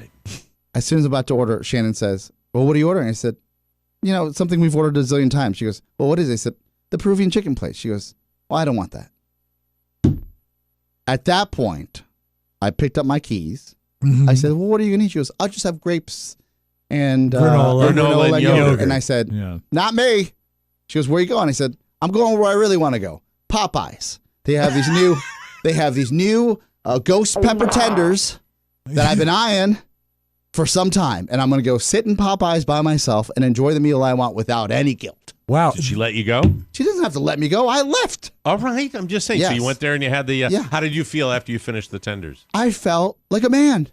as soon as I'm about to order, Shannon says, well, what are you ordering? I said, something we've ordered a zillion times. She goes, well, what is it? I said, the Peruvian chicken place. She goes, well, I don't want that. At that point, I picked up my keys. Mm-hmm. I said, well, what are you going to eat? She goes, I'll just have grapes and granola and yogurt. And I said, not me. She goes, where are you going? I said, I'm going where I really want to go. Popeyes. They have these new ghost pepper tenders that I've been eyeing for some time, and I'm going to go sit in Popeyes by myself and enjoy the meal I want without any guilt. Wow. Did she let you go? She doesn't have to let me go. I left. All right. I'm just saying. Yes. So you went there and you had the. Yeah. How did you feel after you finished the tenders? I felt like a man.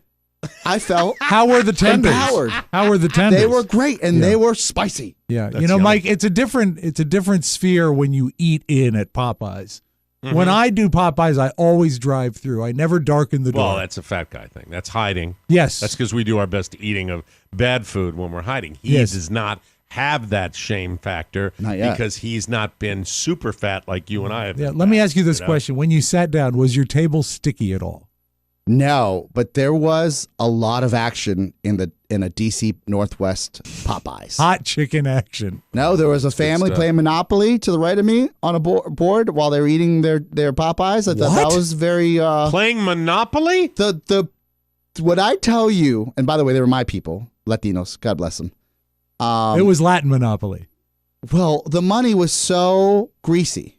I felt How were the tenders? empowered. How were the tenders? They were great, and they were spicy. Yeah, That's yummy. Mike, it's a different sphere when you eat in at Popeyes. Mm-hmm. When I do Popeyes, I always drive through. I never darken the door. Well, that's a fat guy thing. That's hiding. Yes. That's because we do our best eating of bad food when we're hiding. He does not have that shame factor Not yet. because he's not been super fat like you and I have. Yeah, been let me fat, ask you this know? question. When you sat down, was your table sticky at all? No, but there was a lot of action in a DC Northwest Popeyes. Hot chicken action. No, there was a family stuff. playing Monopoly to the right of me on a board while they were eating their Popeyes. I thought that was very playing Monopoly. The what I tell you, and by the way, they were my people, Latinos. God bless them. It was Latin Monopoly. Well, the money was so greasy.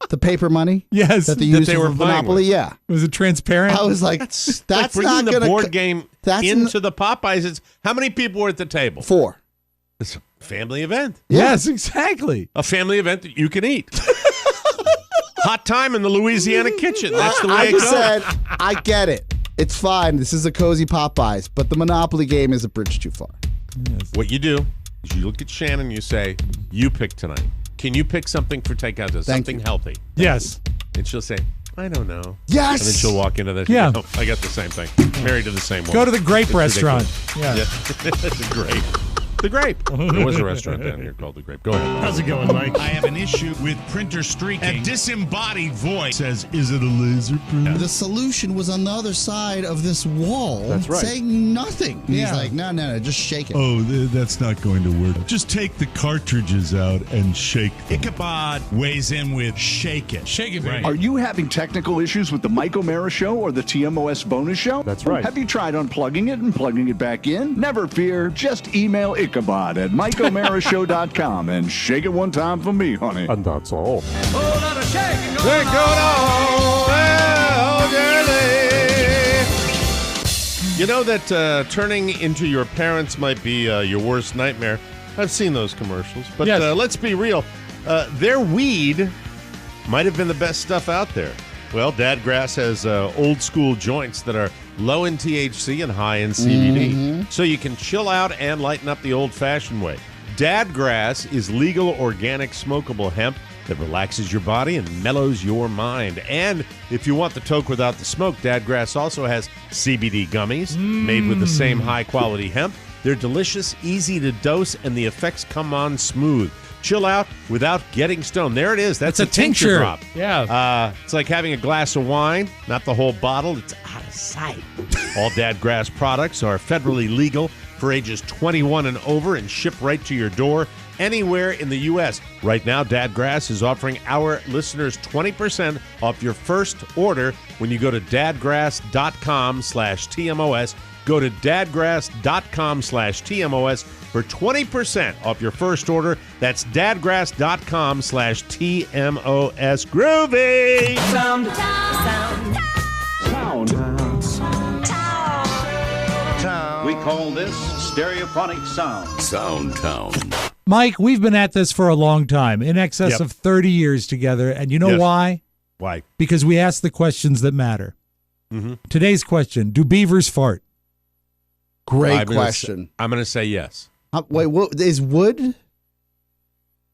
The paper money, yes, that they used for Monopoly, yeah. Was it transparent? I was like, that's like bringing not the gonna board game that's into the Popeyes. It's how many people were at the table? 4. It's a family event. Yes, exactly. A family event that you can eat. Hot time in the Louisiana kitchen. That's the way I it just goes. said, I get it. It's fine. This is a cozy Popeyes, but the Monopoly game is a bridge too far. What you do is you look at Shannon. You say, "You pick tonight. Can you pick something for takeout? Something healthy?" Yes. And she'll say, "I don't know." Yes. And then she'll walk into this. Yeah. Oh, I got the same thing. Married to the same one. Go to the Grape It's restaurant. ridiculous. Yeah. It's a grape. The Grape. There was a restaurant down here called the Grape. Go ahead. How's it going, Mike? I have an issue with printer streaking. A disembodied voice says, "Is it a laser print?" The solution was on the other side of this wall. That's right. Saying nothing. And Yeah. He's like, no, just shake it. Oh, that's not going to work. Just take the cartridges out and shake them. Ichabod weighs in with shake it. Shake it, Right. Are you having technical issues with the Mike O'Mara Show or the TMOS bonus show? That's right. Have you tried unplugging it and plugging it back in? Never fear. Just email Ichabod at MikeO'MaraShow.com and shake it one time for me, honey. And that's all. You know that turning into your parents might be your worst nightmare. I've seen those commercials, but Yes. Let's be real. Their weed might have been the best stuff out there. Well, Dadgrass has old school joints that are low in THC and high in CBD, so you can chill out and lighten up the old-fashioned way. Dadgrass is legal, organic, smokable hemp that relaxes your body and mellows your mind. And if you want the toke without the smoke, Dadgrass also has CBD gummies made with the same high-quality hemp. They're delicious, easy to dose, and the effects come on smooth. Chill out without getting stoned. There it is. That's It's a tincture drop. Yeah. It's like having a glass of wine, not the whole bottle. It's out of sight. All Dadgrass products are federally legal for ages 21 and over and ship right to your door anywhere in the U.S. Right now, Dadgrass is offering our listeners 20% off your first order when you go to dadgrass.com/TMOS. Go to dadgrass.com/TMOS for 20% off your first order. That's dadgrass.com/TMOS. Groovy! We call this stereophonic sound. Soundtown. Mike, we've been at this for a long time, in excess of 30 years together. And you know Yes. why? Why? Because we ask the questions that matter. Mm-hmm. Today's question, do beavers fart? Great question. I'm going to say yes. Wait, what is wood?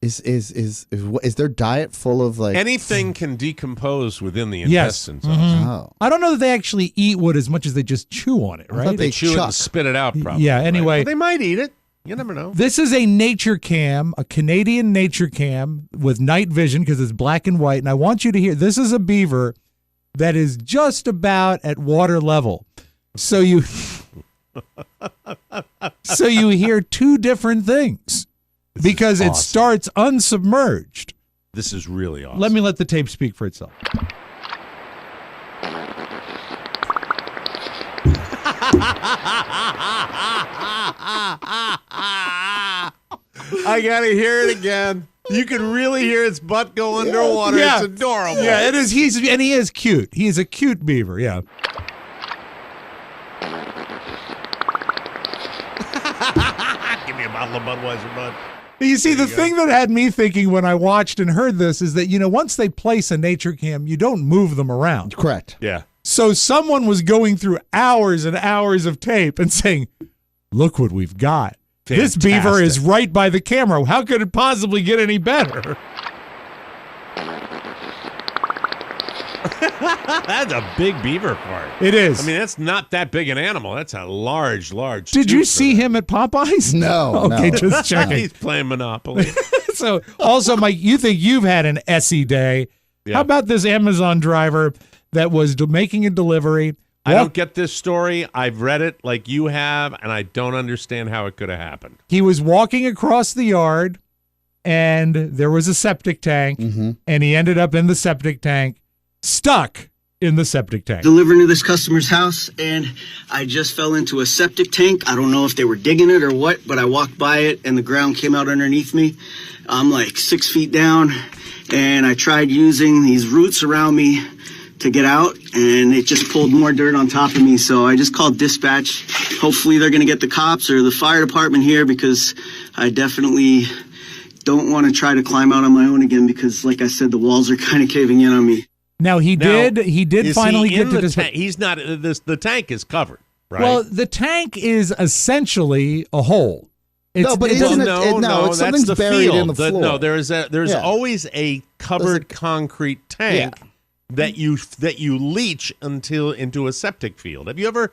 Is their diet full of like Anything can decompose within the Yes. intestines. Mhm. Oh. I don't know that they actually eat wood as much as they just chew on it, I thought right? They chew it chuck. and spit it out, probably. Yeah, anyway. Right? Well, they might eat it. You never know. This is a nature cam, a Canadian nature cam with night vision because it's black and white. And I want you to hear, this is a beaver that is just about at water level. So you hear two different things because it starts unsubmerged. This is really awesome. Let the tape speak for itself. I gotta hear it again. You can really hear its butt go underwater. Yeah. It's adorable. Yeah, it is. He is cute. He is a cute beaver. Yeah. bottle of Budweiser Bud. You see, the thing that had me thinking when I watched and heard this is that, once they place a nature cam, you don't move them around. Correct. Yeah. So someone was going through hours and hours of tape and saying, look what we've got. This beaver is right by the camera. How could it possibly get any better? That's a big beaver part. It is. I mean, that's not that big an animal. That's a large. Did you see him at Popeyes? No. Okay, just checking. He's playing Monopoly. So, also, Mike, you think you've had an Essie day. Yeah. How about this Amazon driver that was making a delivery? I don't get this story. I've read it like you have, and I don't understand how it could have happened. He was walking across the yard, and there was a septic tank, and he ended up in the septic tank, stuck in the septic tank. Delivering to this customer's house, and I just fell into a septic tank. I don't know if they were digging it or what, but I walked by it, and the ground came out underneath me. I'm like 6 feet down, and I tried using these roots around me to get out, and it just pulled more dirt on top of me. So I just called dispatch. Hopefully they're going to get the cops or the fire department here, because I definitely don't want to try to climb out on my own again, because like I said, the walls are kind of caving in on me. Now he did finally get to this. He's not. The tank is covered, right? Well, the tank is essentially a hole. No, but it's something's that's the buried field. in the floor. No, there's always a covered concrete tank that you leach into a septic field. Have you ever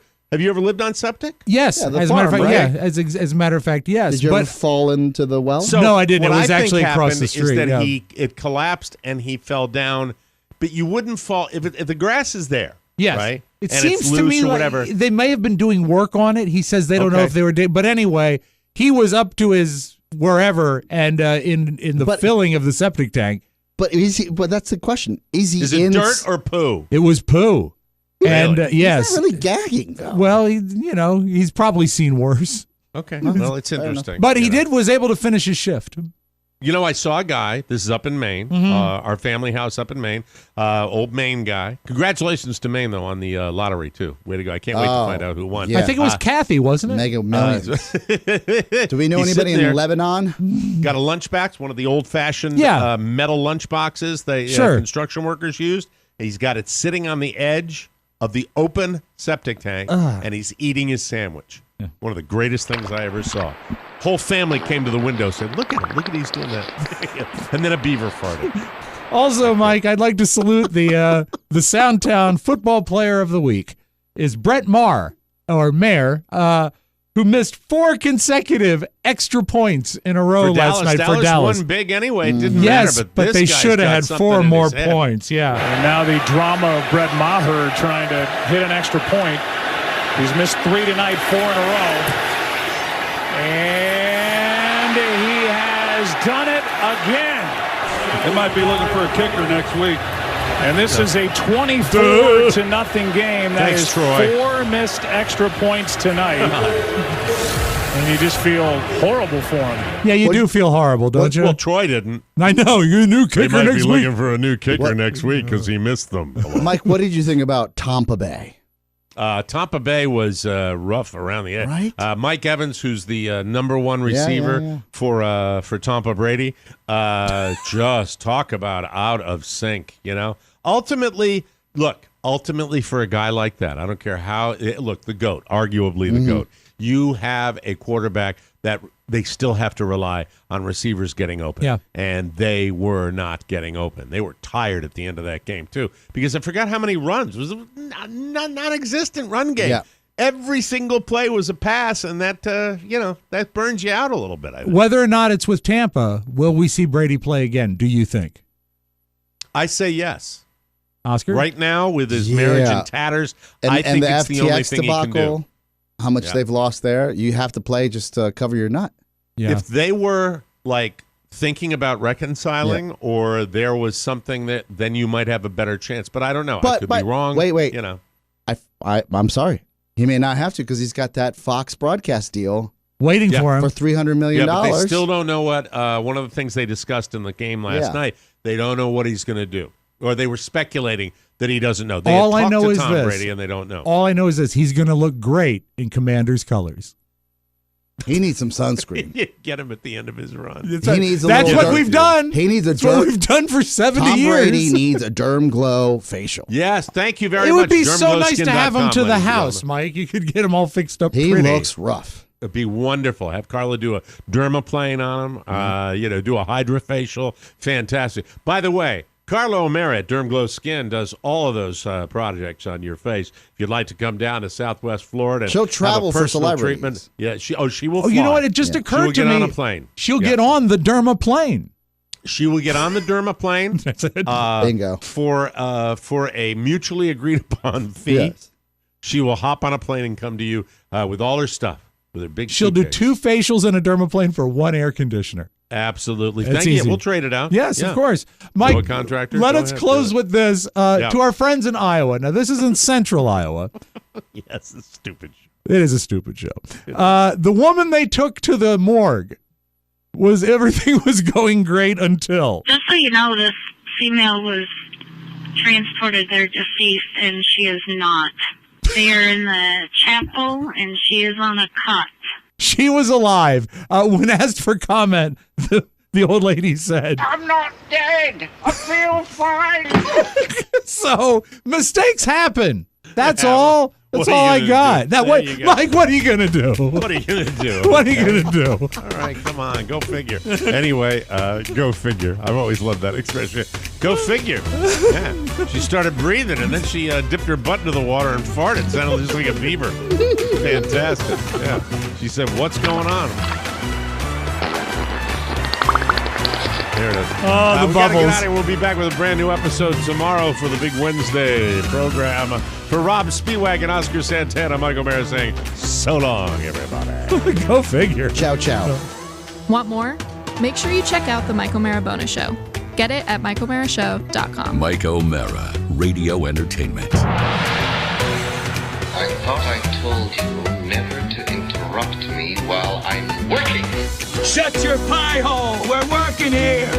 lived on septic? Yes, Yeah, as a matter of fact, yeah. As a matter of fact, yes. Did you ever fall into the well? So no, I didn't. It what was I actually think across the happened street. Is that it collapsed and he fell down, but you wouldn't fall if the grass is there. Yes, right. It and seems it's to loose me or like whatever. they may have been doing work on it. He says they don't know if they were, but anyway, he was up to his wherever and in the filling of the septic tank. But but that's the question. Is it dirt or poo? It was poo. Really? And yes, he's not really gagging though. Well, he's probably seen worse. Okay, well, it's interesting. But he was able to finish his shift. I saw a guy. This is up in Maine. Our family house up in Maine. Old Maine guy. Congratulations to Maine though on the lottery too. Way to go! I can't wait to find out who won. Yeah. I think it was Kathy, wasn't it? Mega Millions. Do we know anybody in Lebanon? Got a lunchbox, one of the old-fashioned metal lunchboxes that construction workers used. He's got it sitting on the edge of the open septic tank, and he's eating his sandwich. Yeah. One of the greatest things I ever saw. Whole family came to the window, said, look at him, look at he's doing that. And then a beaver farted. Also, Mike, I'd like to salute the Soundtown Football Player of the Week is Brett Maher, who missed 4 consecutive extra points in a row last night for Dallas. Dallas won big anyway. It didn't matter, but they this should have had 4 more points. Yeah. And now the drama of Brett Maher trying to hit an extra point. He's missed 3 tonight, 4 in a row. And he has done it again. They might be looking for a kicker next week. And this is a 24-0 game. That is Troy. 4 missed extra points tonight. And you just feel horrible for him. Yeah, you do feel horrible, don't you? Well, Troy didn't. I know. You're a new kicker they might next be week. looking for a new kicker next week because he missed them. Mike, what did you think about Tampa Bay? Tampa Bay was rough around the edge. Right? Mike Evans, who's the number 1 receiver for Tampa Brady, just talk about out of sync. Ultimately for a guy like that, I don't care how. Look, the GOAT, arguably the GOAT. You have a quarterback that they still have to rely on receivers getting open. Yeah. And they were not getting open. They were tired at the end of that game, too, because I forgot how many runs. It was a non-existent run game. Yeah. Every single play was a pass, and that, that burns you out a little bit, I think. Whether or not it's with Tampa, will we see Brady play again, do you think? I say yes. Oscar? Right now, with his marriage in tatters, I think it's the only thing he can do. How much they've lost there, you have to play just to cover your nut. Yeah. If they were thinking about reconciling, or there was something then you might have a better chance. But I don't know. I could be wrong. Wait. I'm sorry. He may not have to because he's got that Fox broadcast deal waiting for him for $300 million. Yeah, but they still don't know what. One of the things they discussed in the game last night, they don't know what he's going to do, or they were speculating that he doesn't know. They All had I know talked to is Tom this. Brady, and they don't know. All I know is this: he's going to look great in Commander's colors. He needs some sunscreen. Get him at the end of his run. That's what we've done. He needs a That's what we've done for 70 Tom years. Brady needs a Derm Glow facial. Yes, thank you very much. It would be so nice to have him to the ladies and house, Mike. You could get him all fixed up He pretty. looks rough. It'd be wonderful. Have Carla do a dermaplane on him. Do a hydrofacial. Fantastic. By the way, Carla O'Mara at Derm Glow Skin does all of those projects on your face. If you'd like to come down to Southwest Florida, and she'll travel have a for personal celebrities. treatment. Yeah, she will. Oh, Fly. you know what? It just occurred to me. She'll get on a plane. She'll get on the dermaplane. She will get on the dermaplane. That's it. Bingo. For a mutually agreed upon fee. Yes. She will hop on a plane and come to you with all her stuff, with her big She'll suitcase. do 2 facials and a dermaplane for 1 air conditioner. Absolutely. That's Thank you. easy. We'll trade it out. Yes, Yeah. of course. Mike, Go a contractor. let Go us ahead, close do it. with this. Yeah. To our friends in Iowa. Now, this is in central Iowa. Yes, it's stupid. It is a stupid show. The woman they took to the morgue everything was going great until. Just so you know, this female was transported there deceased, and she is not. They are in the chapel, and she is on a cot. She was alive. When asked for comment, the old lady said, I'm not dead. I feel fine. So mistakes happen. That's Yeah, all. That's what are all you I gonna got. do? That There what, you go. Mike? What are you gonna do? What are you going to do? What are you gonna do? All right, come on. Go figure. Anyway, go figure. I've always loved that expression. Go figure. Yeah. She started breathing, and then she dipped her butt into the water and farted. It sounded just like a beaver. Fantastic. Yeah. She said, what's going on? There it is. Oh, the we gotta bubbles. get out of here. We'll be back with a brand new episode tomorrow for the Big Wednesday program. For Rob Spiewak and Oscar Santana, Michael Mara saying, so long, everybody. Go figure. Ciao, ciao. Want more? Make sure you check out the Mike O'Mara Bonus Show. Get it at MikeO'MaraShow.com. Mike O'Mara, Radio Entertainment. I thought I told you never to interrupt me while I'm working. Shut your pie hole. We're working here.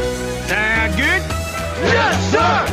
Sound good? Yes, sir.